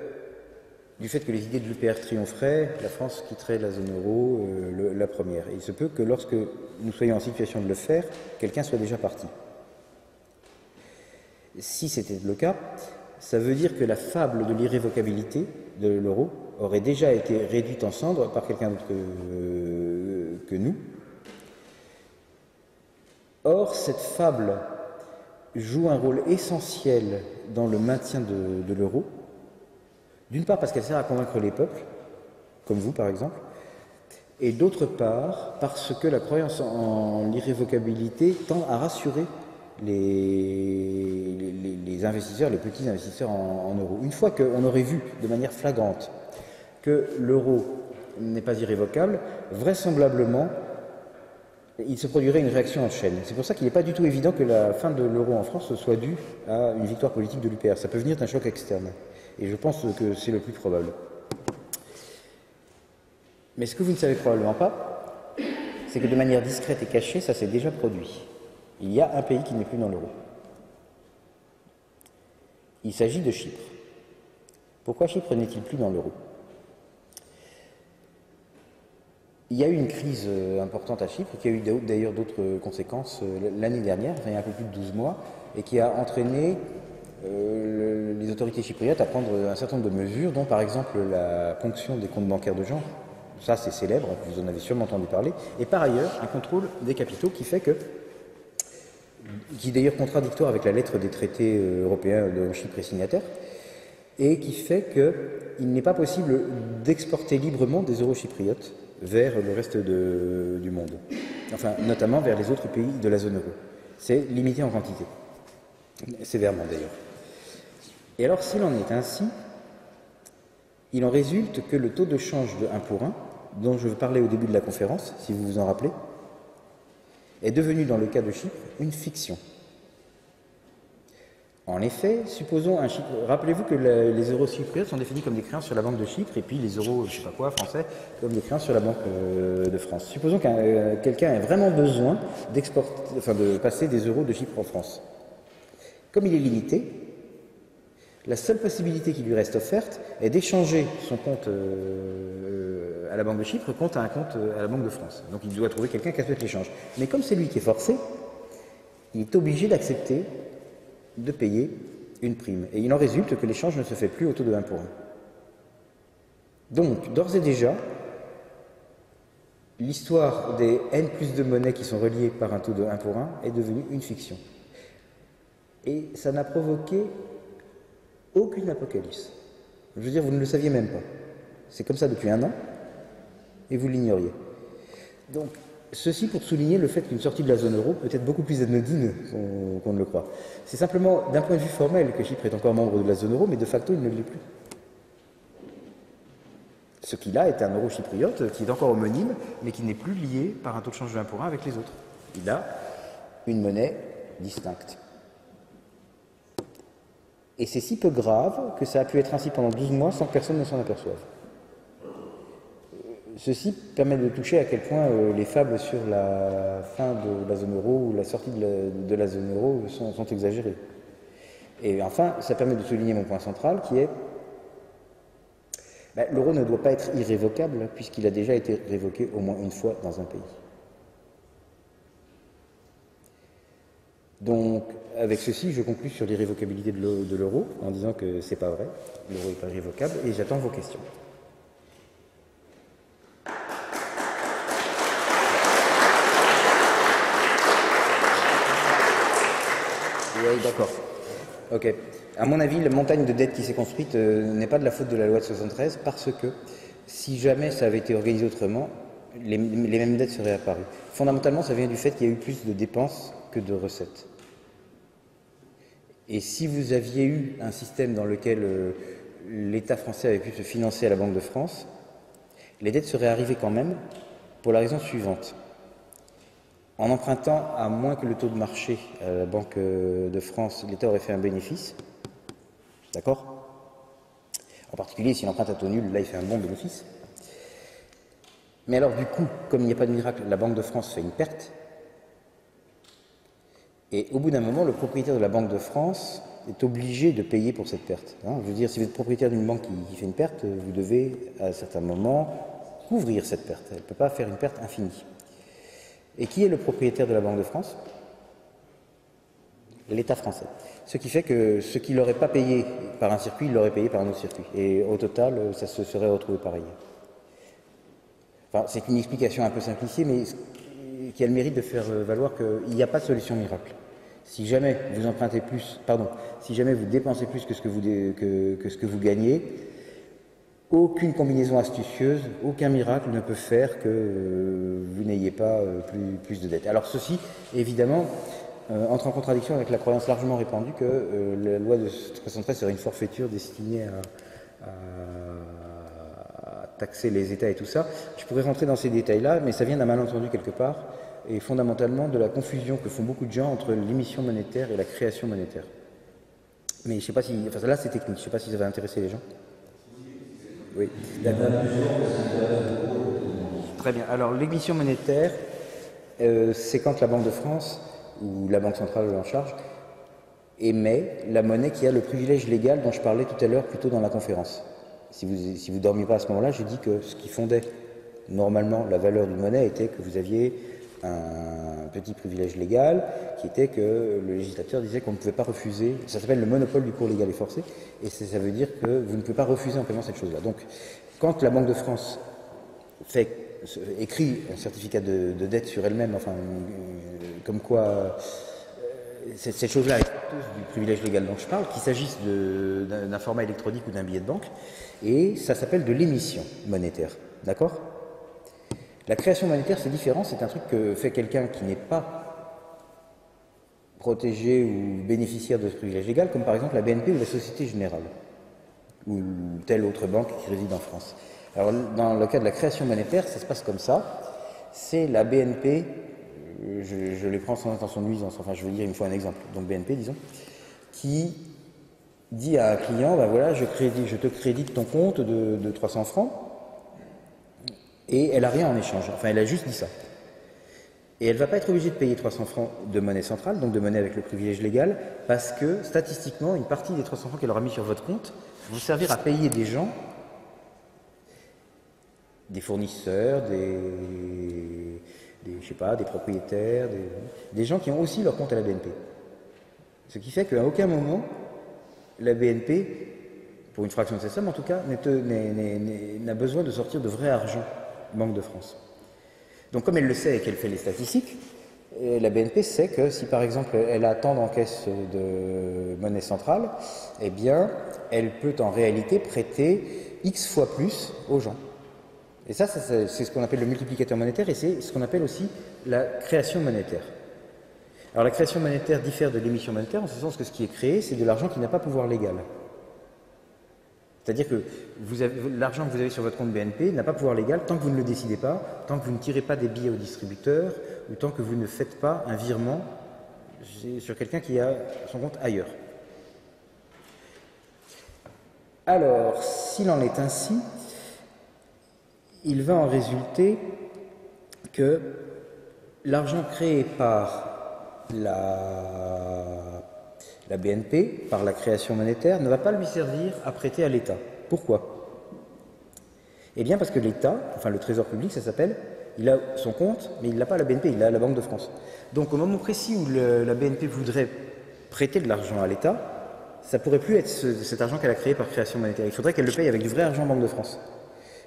du fait que les idées de l'UPR triompheraient, la France quitterait la zone euro la première. Et il se peut que lorsque nous soyons en situation de le faire, quelqu'un soit déjà parti. Si c'était le cas, ça veut dire que la fable de l'irrévocabilité de l'euro aurait déjà été réduite en cendres par quelqu'un d'autre que nous. Or, cette fable joue un rôle essentiel dans le maintien de l'euro, d'une part parce qu'elle sert à convaincre les peuples, comme vous par exemple, et d'autre part parce que la croyance en l'irrévocabilité tend à rassurer les investisseurs, les petits investisseurs en euros. Une fois qu'on aurait vu de manière flagrante que l'euro n'est pas irrévocable, vraisemblablement, il se produirait une réaction en chaîne. C'est pour ça qu'il n'est pas du tout évident que la fin de l'euro en France soit due à une victoire politique de l'UPR. Ça peut venir d'un choc externe. Et je pense que c'est le plus probable. Mais ce que vous ne savez probablement pas, c'est que de manière discrète et cachée, ça s'est déjà produit. Il y a un pays qui n'est plus dans l'euro. Il s'agit de Chypre. Pourquoi Chypre n'est-il plus dans l'euro? Il y a eu une crise importante à Chypre, qui a eu d'ailleurs d'autres conséquences l'année dernière, enfin il y a un peu plus de 12 mois, et qui a entraîné les autorités chypriotes à prendre un certain nombre de mesures, dont par exemple la ponction des comptes bancaires de gens. Ça c'est célèbre, vous en avez sûrement entendu parler. Et par ailleurs, un contrôle des capitaux qui fait que, qui est d'ailleurs contradictoire avec la lettre des traités européens dont Chypre est signataire, et qui fait qu'il n'est pas possible d'exporter librement des euros chypriotes vers le reste du monde, enfin notamment vers les autres pays de la zone euro. C'est limité en quantité, sévèrement d'ailleurs. Et alors s'il en est ainsi, il en résulte que le taux de change de 1 pour 1, dont je vous parlais au début de la conférence, si vous vous en rappelez, est devenu dans le cas de Chypre une fiction. En effet, supposons un Chypre. Rappelez-vous que les euros chypriotes sont définis comme des créances sur la Banque de Chypre et puis les euros, je ne sais pas quoi, français, comme des créances sur la Banque de France. Supposons que quelqu'un ait vraiment besoin de passer des euros de Chypre en France. Comme il est limité, la seule possibilité qui lui reste offerte est d'échanger son compte à la Banque de Chypre contre un compte à la Banque de France. Donc il doit trouver quelqu'un qui accepte l'échange. Mais comme c'est lui qui est forcé, il est obligé d'accepter de payer une prime. Et il en résulte que l'échange ne se fait plus au taux de 1 pour 1. Donc, d'ores et déjà, l'histoire des N plus 2 monnaies qui sont reliées par un taux de 1 pour 1 est devenue une fiction. Et ça n'a provoqué aucune apocalypse. Je veux dire, vous ne le saviez même pas. C'est comme ça depuis 1 an, et vous l'ignoriez. Donc, ceci pour souligner le fait qu'une sortie de la zone euro peut être beaucoup plus anodine qu'on ne le croit. C'est simplement d'un point de vue formel que Chypre est encore membre de la zone euro, mais de facto il ne l'est plus. Ce qu'il a est un euro chypriote qui est encore homonyme, mais qui n'est plus lié par un taux de change de 1 pour 1 avec les autres. Il a une monnaie distincte. Et c'est si peu grave que ça a pu être ainsi pendant 12 mois sans que personne ne s'en aperçoive. Ceci permet de toucher à quel point les fables sur la fin de la zone euro ou la sortie de la zone euro sont exagérées. Et enfin, ça permet de souligner mon point central qui est l'euro ne doit pas être irrévocable puisqu'il a déjà été révoqué au moins une fois dans un pays. Donc, avec ceci, je conclus sur l'irrévocabilité de l'euro en disant que c'est pas vrai, l'euro n'est pas irrévocable, et j'attends vos questions. Oui, d'accord. Ok. À mon avis, la montagne de dettes qui s'est construite n'est pas de la faute de la loi de 73, parce que si jamais ça avait été organisé autrement, les mêmes dettes seraient apparues. Fondamentalement, ça vient du fait qu'il y a eu plus de dépenses que de recettes. Et si vous aviez eu un système dans lequel l'État français avait pu se financer à la Banque de France, les dettes seraient arrivées quand même pour la raison suivante. En empruntant à moins que le taux de marché à la Banque de France, l'État aurait fait un bénéfice. D'accord? En particulier, s'il emprunte à taux nul, là, il fait un bon bénéfice. Mais alors, du coup, comme il n'y a pas de miracle, la Banque de France fait une perte. Et au bout d'un moment, le propriétaire de la Banque de France est obligé de payer pour cette perte. Je veux dire, si vous êtes propriétaire d'une banque qui fait une perte, vous devez, à un certain moment, couvrir cette perte. Elle ne peut pas faire une perte infinie. Et qui est le propriétaire de la Banque de France? l'État français. Ce qui fait que ce qu'il n'aurait pas payé par un circuit, il l'aurait payé par un autre circuit. Et au total, ça se serait retrouvé pareil. Enfin, c'est une explication un peu simplifiée, mais qui a le mérite de faire valoir qu'il n'y a pas de solution miracle. Si jamais vous empruntez plus, si jamais vous dépensez plus que ce que vous gagnez, aucune combinaison astucieuse, aucun miracle ne peut faire que vous n'ayez pas plus de dettes. Alors ceci, évidemment, entre en contradiction avec la croyance largement répandue que la loi de 73 serait une forfaiture destinée à taxer les États et tout ça. Je pourrais rentrer dans ces détails-là, mais ça vient d'un malentendu quelque part, et fondamentalement de la confusion que font beaucoup de gens entre l'émission monétaire et la création monétaire. Mais je ne sais pas si... Enfin là c'est technique, je ne sais pas si ça va intéresser les gens. Oui, d'accord. Très bien. Alors l'émission monétaire, c'est quand la Banque de France, ou la Banque centrale en charge, émet la monnaie qui a le privilège légal dont je parlais tout à l'heure plus tôt dans la conférence. Si vous ne dormiez pas à ce moment-là, j'ai dit que ce qui fondait normalement la valeur d'une monnaie était que vous aviez un petit privilège légal qui était que le législateur disait qu'on ne pouvait pas refuser, ça s'appelle le monopole du cours légal et forcé, et ça veut dire que vous ne pouvez pas refuser en paiement cette chose-là. Donc, quand la Banque de France écrit un certificat de dette sur elle-même, enfin, comme quoi cette chose-là est du privilège légal dont je parle, qu'il s'agisse d'un format électronique ou d'un billet de banque, et ça s'appelle de l'émission monétaire. D'accord ? La création monétaire, c'est différent, c'est un truc que fait quelqu'un qui n'est pas protégé ou bénéficiaire de ce privilège légal, comme par exemple la BNP ou la Société Générale, ou telle autre banque qui réside en France. Alors, dans le cas de la création monétaire, ça se passe comme ça. C'est la BNP, je les prends sans intention de nuisance, enfin je veux dire, il me faut un exemple, donc BNP, disons, qui dit à un client, ben voilà, je te crédite ton compte de 300 francs, et elle n'a rien en échange, enfin elle a juste dit ça. Et elle ne va pas être obligée de payer 300 francs de monnaie centrale, donc de monnaie avec le privilège légal, parce que statistiquement, une partie des 300 francs qu'elle aura mis sur votre compte vous servir à payer des gens, des fournisseurs, je sais pas, des propriétaires, des gens qui ont aussi leur compte à la BNP. Ce qui fait qu'à aucun moment, la BNP, pour une fraction de cette somme en tout cas, n'a besoin de sortir de vrai argent, Banque de France. Donc comme elle le sait et qu'elle fait les statistiques, la BNP sait que si par exemple elle a tant d'encaisses de monnaie centrale, eh bien elle peut en réalité prêter X fois plus aux gens. Et ça c'est ce qu'on appelle le multiplicateur monétaire et c'est ce qu'on appelle aussi la création monétaire. Alors la création monétaire diffère de l'émission monétaire en ce sens que ce qui est créé, c'est de l'argent qui n'a pas pouvoir légal. C'est-à-dire que l'argent que vous avez sur votre compte BNP n'a pas pouvoir légal tant que vous ne le décidez pas, tant que vous ne tirez pas des billets au distributeur, ou tant que vous ne faites pas un virement sur quelqu'un qui a son compte ailleurs. Alors, s'il en est ainsi, il va en résulter que l'argent créé par la BNP, par la création monétaire, ne va pas lui servir à prêter à l'État. Pourquoi ? Eh bien parce que l'État, enfin le Trésor public, ça s'appelle, il a son compte, mais il n'a pas la BNP, il a la Banque de France. Donc au moment précis où la BNP voudrait prêter de l'argent à l'État, ça ne pourrait plus être cet argent qu'elle a créé par création monétaire. Il faudrait qu'elle le paye avec du vrai argent Banque de France.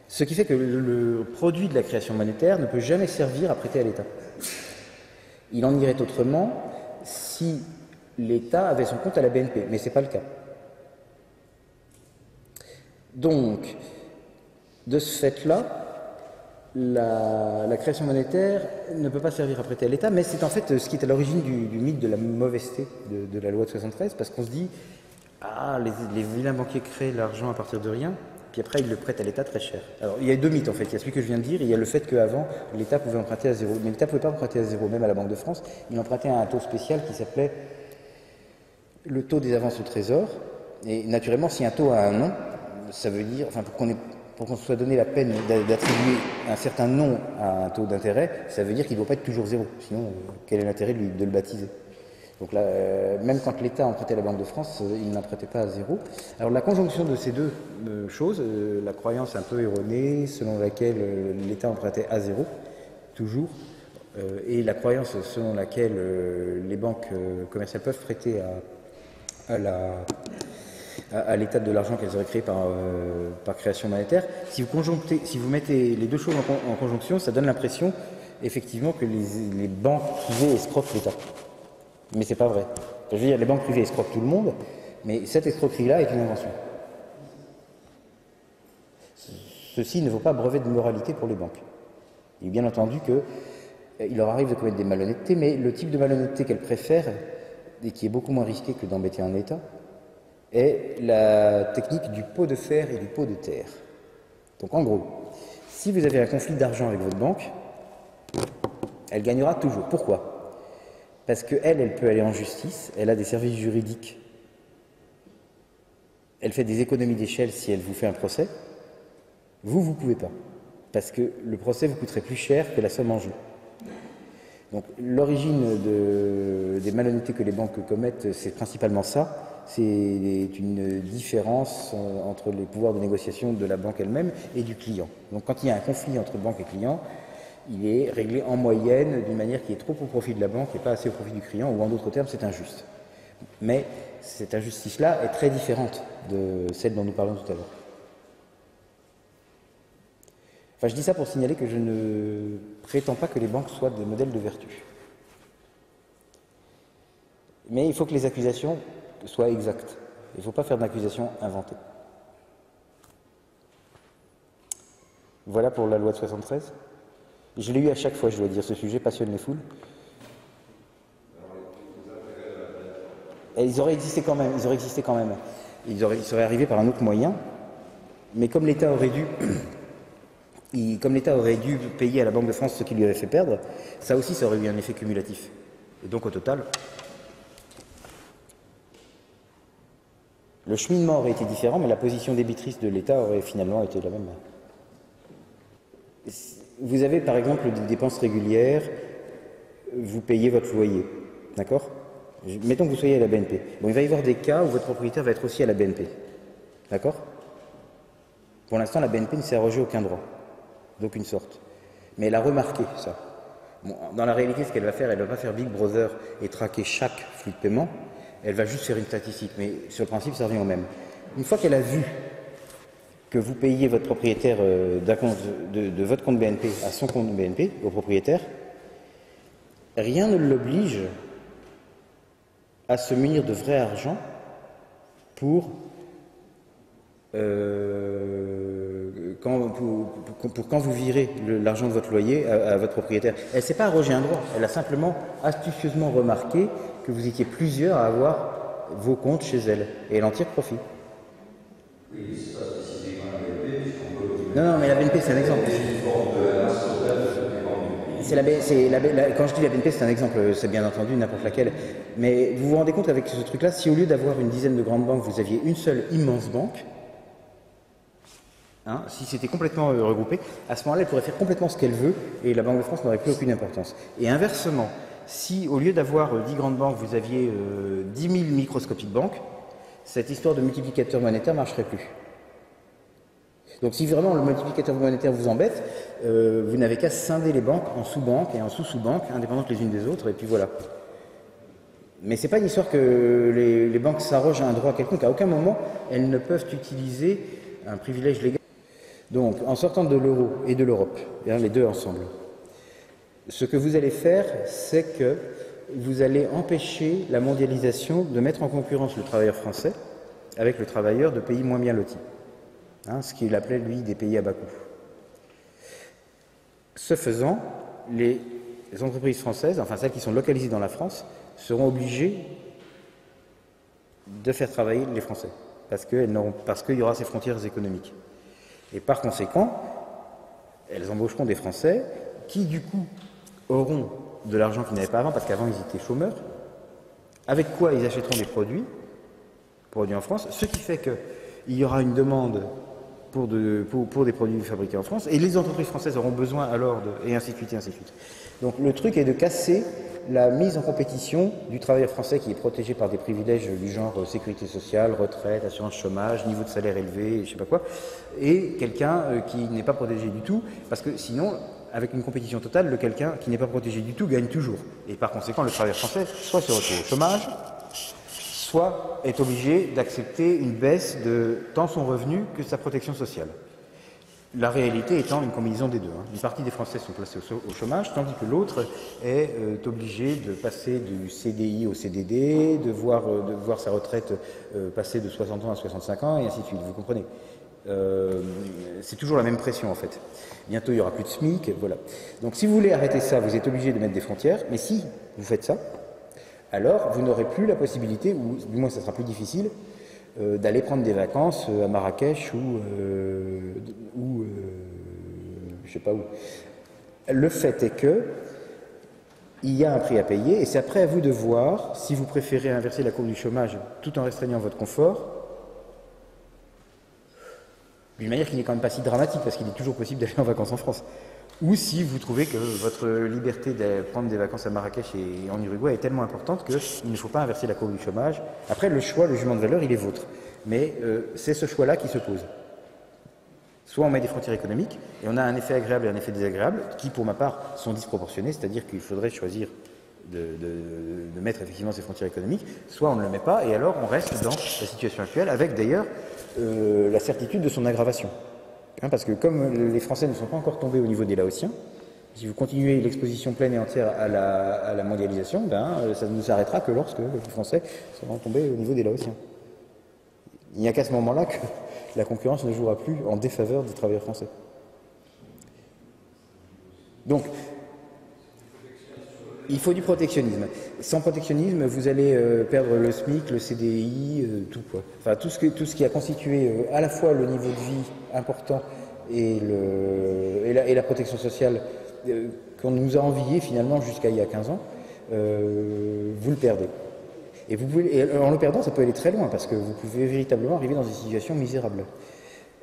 Ce qui fait que le produit de la création monétaire ne peut jamais servir à prêter à l'État. Il en irait autrement si l'État avait son compte à la BNP, mais ce n'est pas le cas. Donc, de ce fait-là, la création monétaire ne peut pas servir à prêter à l'État, mais c'est en fait ce qui est à l'origine du mythe de la mauvaiseté de la loi de 73, parce qu'on se dit, les vilains banquiers créent l'argent à partir de rien, puis après ils le prêtent à l'État très cher. Alors il y a deux mythes en fait, il y a celui que je viens de dire, et il y a le fait qu'avant l'État pouvait emprunter à zéro, mais l'État ne pouvait pas emprunter à zéro, même à la Banque de France, il empruntait à un taux spécial qui s'appelait le taux des avances au trésor, et naturellement si un taux a un nom, ça veut dire, enfin pour qu'on se soit donné la peine d'attribuer un certain nom à un taux d'intérêt, ça veut dire qu'il ne doit pas être toujours zéro, sinon quel est l'intérêt de le baptiser? Donc là, même quand l'État empruntait à la Banque de France, il n'empruntait pas à zéro. Alors la conjonction de ces deux choses, la croyance un peu erronée selon laquelle l'État empruntait à zéro, toujours, et la croyance selon laquelle les banques commerciales peuvent prêter à l'état de l'argent qu'elles auraient créé par création monétaire, si vous mettez les deux choses en conjonction, ça donne l'impression effectivement que les banques privées escroquent l'État. Mais c'est pas vrai. Je veux dire, les banques privées escroquent tout le monde, mais cette escroquerie-là est une invention. Ceci ne vaut pas brevet de moralité pour les banques. Il est bien entendu qu'il leur arrive de commettre des malhonnêtetés, mais le type de malhonnêteté qu'elles préfèrent, et qui est beaucoup moins risqué que d'embêter un État, est la technique du pot de fer et du pot de terre. Donc en gros, si vous avez un conflit d'argent avec votre banque, elle gagnera toujours. Pourquoi? Parce qu'elle peut aller en justice, elle a des services juridiques, elle fait des économies d'échelle si elle vous fait un procès. Vous ne pouvez pas, parce que le procès vous coûterait plus cher que la somme en jeu. Donc l'origine des malhonnêtetés que les banques commettent, c'est principalement ça. C'est une différence entre les pouvoirs de négociation de la banque elle-même et du client. Donc quand il y a un conflit entre banque et client, il est réglé en moyenne d'une manière qui est trop au profit de la banque et pas assez au profit du client, ou en d'autres termes, c'est injuste. Mais cette injustice-là est très différente de celle dont nous parlons tout à l'heure. Enfin, je dis ça pour signaler que je ne prétends pas que les banques soient des modèles de vertu. Mais il faut que les accusations soient exactes. Il ne faut pas faire d'accusations inventées. Voilà pour la loi de 73. Je l'ai eu à chaque fois, je dois dire, ce sujet passionne les foules. Et ils auraient existé quand même, Ils seraient arrivés par un autre moyen, mais comme l'État aurait dû payer à la Banque de France ce qui lui avait fait perdre, ça aussi, ça aurait eu un effet cumulatif. Et donc, au total, le cheminement aurait été différent, mais la position débitrice de l'État aurait finalement été la même. Vous avez, par exemple, des dépenses régulières, vous payez votre loyer, d'accord? Mettons que vous soyez à la BNP. Bon, il va y avoir des cas où votre propriétaire va être aussi à la BNP, d'accord? Pour l'instant, la BNP ne s'est arrogé aucun droit, d'aucune sorte. Mais elle a remarqué ça. Bon, dans la réalité, ce qu'elle va faire, elle ne va pas faire Big Brother et traquer chaque flux de paiement, elle va juste faire une statistique, mais sur le principe, ça revient au même. Une fois qu'elle a vu que vous payez votre propriétaire de votre compte BNP à son compte BNP, au propriétaire, rien ne l'oblige à se munir de vrai argent pour quand vous virez l'argent de votre loyer à votre propriétaire. Elle ne s'est pas arrogé un droit, elle a simplement astucieusement remarqué que vous étiez plusieurs à avoir vos comptes chez elle, et elle en tire profit. Oui, c'est pas spécifiquement la BNP, puisqu'on peut... Non, mais la BNP, c'est un exemple. Quand je dis la BNP, c'est un exemple, c'est bien entendu n'importe laquelle. Mais vous vous rendez compte avec ce truc-là, si au lieu d'avoir une dizaine de grandes banques, vous aviez une seule immense banque, si c'était complètement regroupé, à ce moment-là, elle pourrait faire complètement ce qu'elle veut et la Banque de France n'aurait plus aucune importance. Et inversement, si au lieu d'avoir 10 grandes banques, vous aviez 10 000 microscopiques banques, cette histoire de multiplicateur monétaire ne marcherait plus. Donc si vraiment le multiplicateur monétaire vous embête, vous n'avez qu'à scinder les banques en sous-banques et en sous-sous-banques, indépendantes les unes des autres, et puis voilà. Mais ce n'est pas une histoire que les banques s'arrogent à un droit quelconque. À aucun moment, elles ne peuvent utiliser un privilège légal. Donc, en sortant de l'euro et de l'Europe, les deux ensemble, ce que vous allez faire, c'est que vous allez empêcher la mondialisation de mettre en concurrence le travailleur français avec le travailleur de pays moins bien lotis. Ce qu'il appelait, lui, des pays à bas coût. Ce faisant, les entreprises françaises, enfin celles qui sont localisées dans la France, seront obligées de faire travailler les Français, parce qu'il y aura ces frontières économiques. Et par conséquent, elles embaucheront des Français qui, du coup, auront de l'argent qu'ils n'avaient pas avant, parce qu'avant ils étaient chômeurs, avec quoi ils achèteront des produits en France, ce qui fait qu'il y aura une demande pour des produits fabriqués en France, et les entreprises françaises auront besoin alors et ainsi de suite, et ainsi de suite. Donc le truc est de casser la mise en compétition du travailleur français qui est protégé par des privilèges du genre sécurité sociale, retraite, assurance chômage, niveau de salaire élevé, je sais pas quoi, et quelqu'un qui n'est pas protégé du tout, parce que sinon, avec une compétition totale, le quelqu'un qui n'est pas protégé du tout gagne toujours. Et par conséquent, le travailleur français soit se retrouve au chômage, soit est obligé d'accepter une baisse de tant son revenu que sa protection sociale. La réalité étant une combinaison des deux. Une partie des Français sont placés au chômage, tandis que l'autre est obligé de passer du CDI au CDD, de voir sa retraite passer de 60 ans à 65 ans, et ainsi de suite. Vous comprenez ? C'est toujours la même pression en fait. Bientôt il n'y aura plus de SMIC, voilà. Donc si vous voulez arrêter ça, vous êtes obligé de mettre des frontières, mais si vous faites ça, alors vous n'aurez plus la possibilité, ou du moins ça sera plus difficile, d'aller prendre des vacances à Marrakech ou je sais pas où. Le fait est que il y a un prix à payer et c'est après à vous de voir si vous préférez inverser la courbe du chômage tout en restreignant votre confort, d'une manière qui n'est quand même pas si dramatique parce qu'il est toujours possible d'aller en vacances en France. Ou si vous trouvez que votre liberté de prendre des vacances à Marrakech et en Uruguay est tellement importante qu'il ne faut pas inverser la courbe du chômage. Après, le choix, le jugement de valeur, il est vôtre. Mais c'est ce choix-là qui se pose. Soit on met des frontières économiques, et on a un effet agréable et un effet désagréable, qui pour ma part sont disproportionnés, c'est-à-dire qu'il faudrait choisir de mettre effectivement ces frontières économiques, soit on ne le met pas, et alors on reste dans la situation actuelle, avec d'ailleurs la certitude de son aggravation. Parce que comme les Français ne sont pas encore tombés au niveau des Laotiens, si vous continuez l'exposition pleine et entière à la mondialisation, ça ne s'arrêtera que lorsque les Français seront tombés au niveau des Laotiens. Il n'y a qu'à ce moment-là que la concurrence ne jouera plus en défaveur des travailleurs français. Donc, il faut du protectionnisme. Sans protectionnisme, vous allez perdre le SMIC, le CDI, tout quoi. Enfin, tout ce qui a constitué à la fois le niveau de vie important et la protection sociale qu'on nous a envié finalement jusqu'à il y a 15 ans, vous le perdez. Et en le perdant, ça peut aller très loin parce que vous pouvez véritablement arriver dans des situations misérables.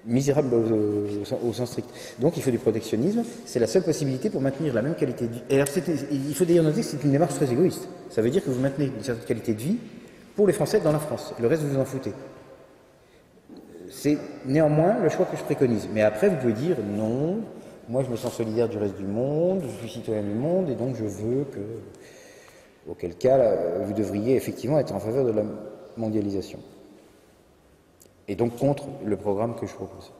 Misérable au sens strict. Donc il faut du protectionnisme, c'est la seule possibilité pour maintenir la même qualité de vie. Et alors, il faut d'ailleurs noter que c'est une démarche très égoïste. Ça veut dire que vous maintenez une certaine qualité de vie pour les Français dans la France. Le reste, vous vous en foutez. C'est néanmoins le choix que je préconise. Mais après, vous pouvez dire non, moi je me sens solidaire du reste du monde, je suis citoyen du monde et donc je veux que... Auquel cas, vous devriez effectivement être en faveur de la mondialisation. Et donc contre le programme que je propose.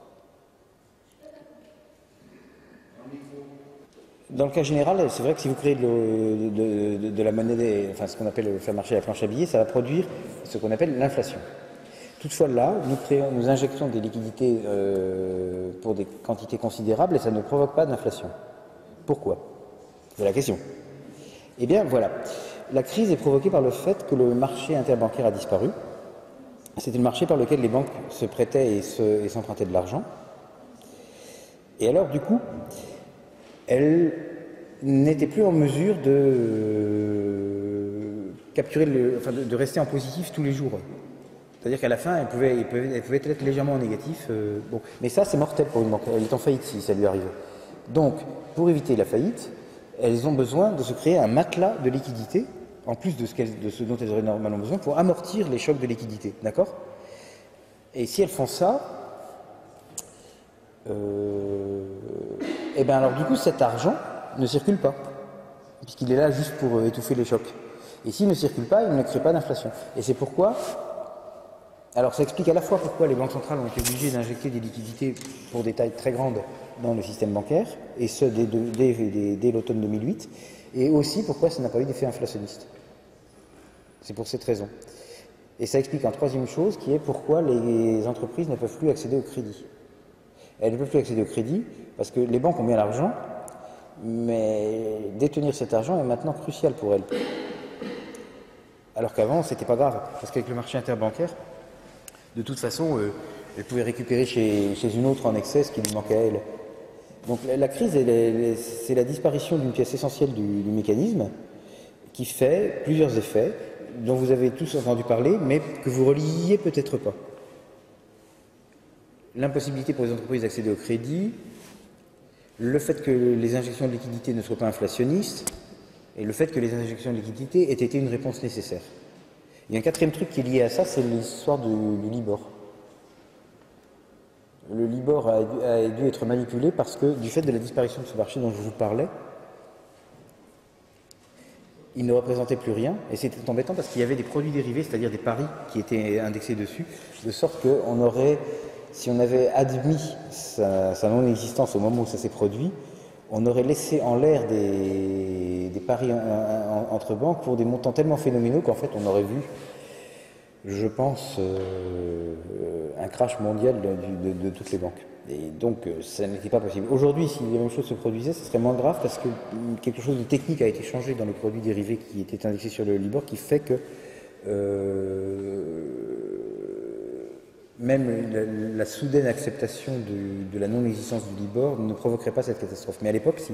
Dans le cas général, c'est vrai que si vous créez de la monnaie, enfin ce qu'on appelle faire marcher la planche à billets, ça va produire ce qu'on appelle l'inflation. Toutefois là, nous injectons des liquidités pour des quantités considérables et ça ne provoque pas d'inflation. Pourquoi? C'est la question. Eh bien voilà, la crise est provoquée par le fait que le marché interbancaire a disparu. C'était le marché par lequel les banques se prêtaient et s'empruntaient de l'argent. Et alors, du coup, elles n'étaient plus en mesure de capturer, de rester en positif tous les jours. C'est-à-dire qu'à la fin, elles pouvaient être légèrement en négatif. Bon. Mais ça, c'est mortel pour une banque. Elle est en faillite si ça lui arrive. Donc, pour éviter la faillite, elles ont besoin de se créer un matelas de liquidité en plus de ce dont elles auraient normalement besoin, pour amortir les chocs de liquidité. D'accord? Et si elles font ça, et bien alors du coup, cet argent ne circule pas, puisqu'il est là juste pour étouffer les chocs. Et s'il ne circule pas, il ne crée pas d'inflation. Et c'est pourquoi... Alors ça explique à la fois pourquoi les banques centrales ont été obligées d'injecter des liquidités pour des tailles très grandes dans le système bancaire, et ce dès l'automne 2008, et aussi pourquoi ça n'a pas eu d'effet inflationniste. C'est pour cette raison. Et ça explique une troisième chose qui est pourquoi les entreprises ne peuvent plus accéder au crédit. Elles ne peuvent plus accéder au crédit parce que les banques ont bien l'argent, mais détenir cet argent est maintenant crucial pour elles. Alors qu'avant, c'était pas grave, parce qu'avec le marché interbancaire, de toute façon, elles pouvaient récupérer chez une autre en excès ce qui lui manquait à elles. Donc la crise, c'est la disparition d'une pièce essentielle du mécanisme qui fait plusieurs effets dont vous avez tous entendu parler, mais que vous reliez peut-être pas. L'impossibilité pour les entreprises d'accéder au crédit, le fait que les injections de liquidités ne soient pas inflationnistes, et le fait que les injections de liquidités aient été une réponse nécessaire. Il y a un quatrième truc qui est lié à ça, c'est l'histoire du Libor. Le Libor a dû être manipulé parce que, du fait de la disparition de ce marché dont je vous parlais, il ne représentait plus rien, et c'était embêtant parce qu'il y avait des produits dérivés, c'est-à-dire des paris qui étaient indexés dessus, de sorte qu'on aurait, si on avait admis sa non-existence au moment où ça s'est produit, on aurait laissé en l'air des paris entre banques pour des montants tellement phénoménaux qu'en fait on aurait vu, je pense, un crash mondial de toutes les banques. Et donc ça n'était pas possible. Aujourd'hui, si la même chose se produisait, ce serait moins grave parce que quelque chose de technique a été changé dans les produits dérivés qui étaient indexés sur le Libor, qui fait que même la soudaine acceptation de la non-existence du Libor ne provoquerait pas cette catastrophe. Mais à l'époque, si.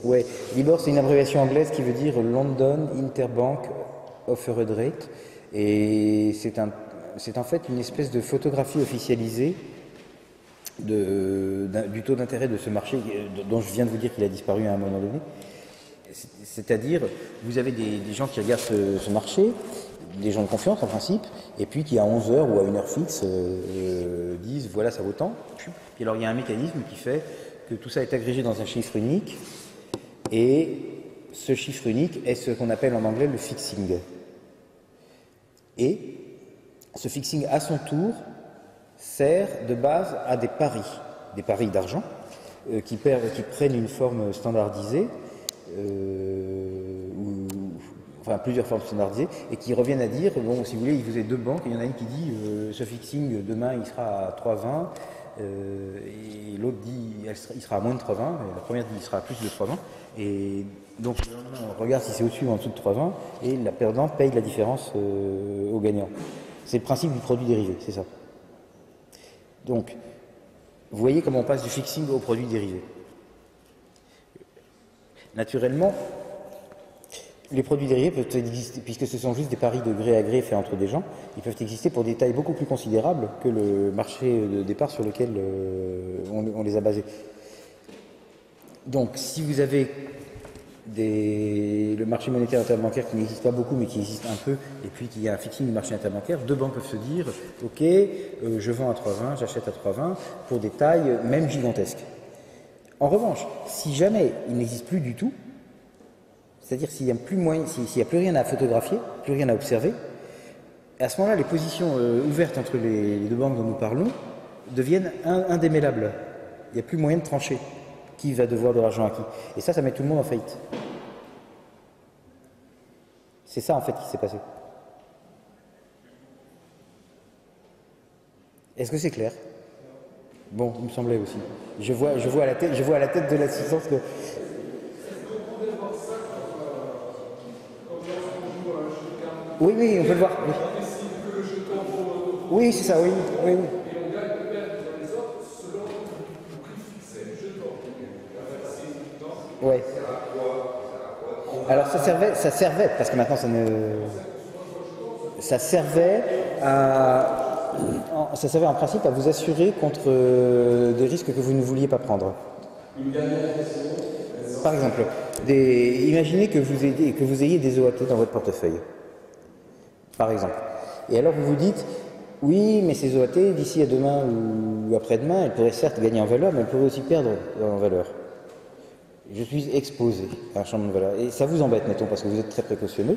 Ouais, Libor c'est une abréviation anglaise qui veut dire London Interbank Offered Rate, et c'est en fait une espèce de photographie officialisée du taux d'intérêt de ce marché dont je viens de vous dire qu'il a disparu à un moment donné. C'est-à-dire, vous avez des gens qui regardent ce marché, des gens de confiance en principe, et puis qui à 11 heures ou à une heure fixe disent voilà ça vaut tant. Puis alors il y a un mécanisme qui fait que tout ça est agrégé dans un chiffre unique, et ce chiffre unique est ce qu'on appelle en anglais le fixing. Et ce fixing à son tour sert de base à des paris d'argent qui prennent une forme standardisée, enfin plusieurs formes standardisées, et qui reviennent à dire, bon, si vous voulez, vous avez deux banques, il y en a une qui dit ce fixing demain il sera à 3,20, et l'autre dit il sera à moins de 3,20, la première dit il sera à plus de 3,20, et donc on regarde si c'est au-dessus ou en dessous de 3,20, et la perdante paye la différence au gagnant. C'est le principe du produit dérivé, c'est ça. Donc, vous voyez comment on passe du fixing au produit dérivé. Naturellement, les produits dérivés peuvent exister, puisque ce sont juste des paris de gré à gré faits entre des gens, ils peuvent exister pour des tailles beaucoup plus considérables que le marché de départ sur lequel on les a basés. Donc, si vous avez le marché monétaire interbancaire qui n'existe pas beaucoup mais qui existe un peu, et puis qu'il y a un fixing du marché interbancaire, deux banques peuvent se dire ok, je vends à 3,20, j'achète à 3,20 pour des tailles même gigantesques. En revanche, si jamais il n'existe plus du tout, c'est-à-dire s'il n'y a plus rien à photographier, plus rien à observer, à ce moment-là, les positions ouvertes entre les deux banques dont nous parlons deviennent indémêlables. Il n'y a plus moyen de trancher qui va devoir de l'argent à qui. Et ça met tout le monde en faillite. C'est ça en fait qui s'est passé. Est-ce que c'est clair? Bon, il me semblait aussi. Je vois à la tête de l'assistance que... Oui, on peut le voir. Oui, oui c'est ça, oui. Ouais. Alors ça servait, parce que maintenant ça servait en principe à vous assurer contre des risques que vous ne vouliez pas prendre. Par exemple, imaginez que vous ayez des OAT dans votre portefeuille, par exemple. Et alors vous vous dites, oui, mais ces OAT, d'ici à demain ou après-demain, elles pourraient certes gagner en valeur, mais elles pourraient aussi perdre en valeur. Je suis exposé à un changement de valeur. Et ça vous embête, mettons, parce que vous êtes très précautionneux.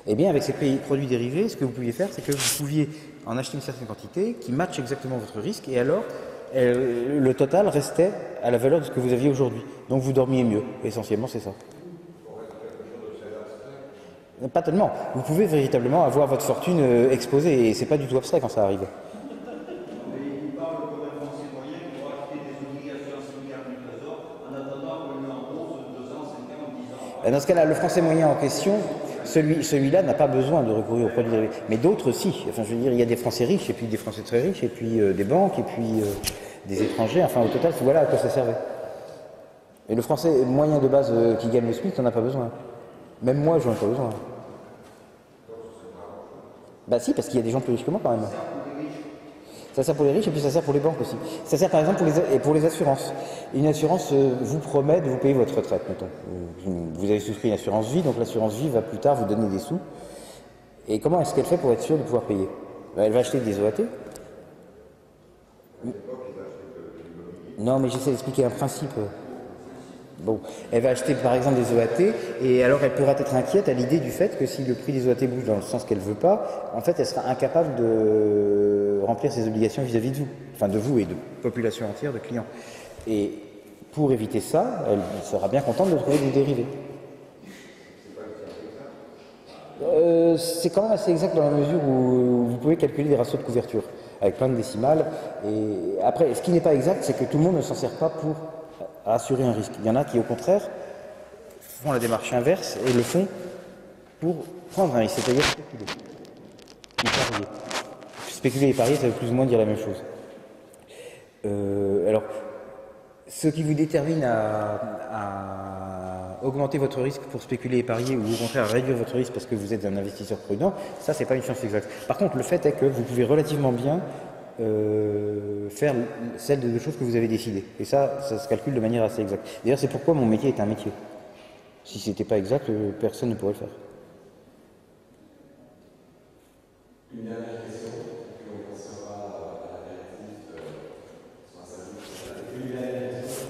Eh bien, avec ces produits dérivés, ce que vous pouviez faire, c'est que vous pouviez en acheter une certaine quantité qui matche exactement votre risque, et alors le total restait à la valeur de ce que vous aviez aujourd'hui. Donc vous dormiez mieux. Essentiellement, c'est ça. Pas tellement. Vous pouvez véritablement avoir votre fortune exposée, et c'est pas du tout abstrait quand ça arrive. Dans ce cas-là, le français moyen en question, celui-là n'a pas besoin de recourir aux produits dérivés. Mais d'autres, si. Enfin, je veux dire, il y a des Français riches, et puis des Français très riches, et puis des banques, et puis des étrangers. Enfin, au total, voilà à quoi ça servait. Et le français moyen de base qui gagne le SMIC n'en a pas besoin. Même moi, je n'en ai pas besoin. Bah si, parce qu'il y a des gens plus riches que moi quand même. Ça sert pour les riches et puis ça sert pour les banques aussi. Ça sert par exemple pour les assurances. Une assurance vous promet de vous payer votre retraite, mettons. Vous avez souscrit une assurance vie, donc l'assurance vie va plus tard vous donner des sous. Et comment est-ce qu'elle fait pour être sûre de pouvoir payer? Elle va acheter des OAT. Non, mais j'essaie d'expliquer un principe. Bon, elle va acheter par exemple des OAT, et alors elle pourra être inquiète à l'idée du fait que si le prix des OAT bouge dans le sens qu'elle ne veut pas, en fait elle sera incapable de remplir ses obligations vis-à-vis de vous, enfin de vous et de population entière de clients. Et pour éviter ça, elle sera bien contente de trouver des dérivés. C'est quand même assez exact dans la mesure où vous pouvez calculer des ratios de couverture avec plein de décimales. Et après, ce qui n'est pas exact, c'est que tout le monde ne s'en sert pas pour assurer un risque. Il y en a qui, au contraire, font la démarche inverse et le font pour prendre un risque, c'est-à-dire spéculer. Ou parier. Spéculer et parier, ça veut plus ou moins dire la même chose. Alors, ce qui vous détermine à augmenter votre risque pour spéculer et parier, ou au contraire à réduire votre risque parce que vous êtes un investisseur prudent, ça c'est pas une science exacte. Par contre, le fait est que vous pouvez relativement bien faire celle de choses que vous avez décidées. Et ça se calcule de manière assez exacte. D'ailleurs, c'est pourquoi mon métier est un métier. Si c'était pas exact, personne ne pourrait le faire. Une dernière question, puis on passera à l'apéritif sur un samedi. Une dernière question.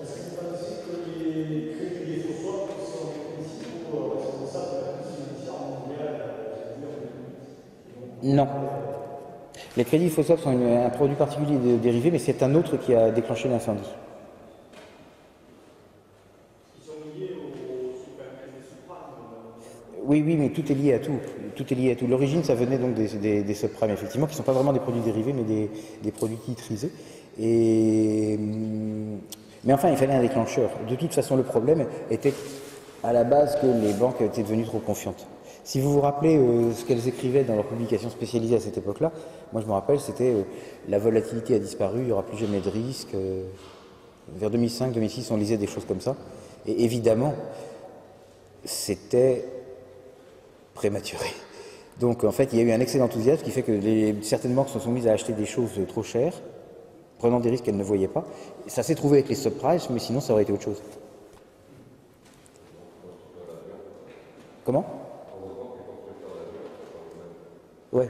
Est-ce que vous pensez que les crédits des faux swaps sont principaux responsables de la crise financière mondiale? Non. Les crédits faux swaps sont un produit particulier de dérivé, mais c'est un autre qui a déclenché l'incendie. Ils sont liés aux subprimes. Oui, mais tout est lié à tout. Tout est lié à tout. L'origine, ça venait donc des subprimes, effectivement, qui ne sont pas vraiment des produits dérivés, mais des produits titrisés. Mais enfin, il fallait un déclencheur. De toute façon, le problème était à la base que les banques étaient devenues trop confiantes. Si vous vous rappelez ce qu'elles écrivaient dans leurs publications spécialisées à cette époque-là, moi je me rappelle, c'était la volatilité a disparu, il n'y aura plus jamais de risque. Vers 2005-2006, on lisait des choses comme ça. Et évidemment, c'était prématuré. Donc en fait, il y a eu un excès d'enthousiasme qui fait que certaines banques se sont mises à acheter des choses trop chères, prenant des risques qu'elles ne voyaient pas. Ça s'est trouvé avec les subprimes, mais sinon ça aurait été autre chose. Comment? Ouais.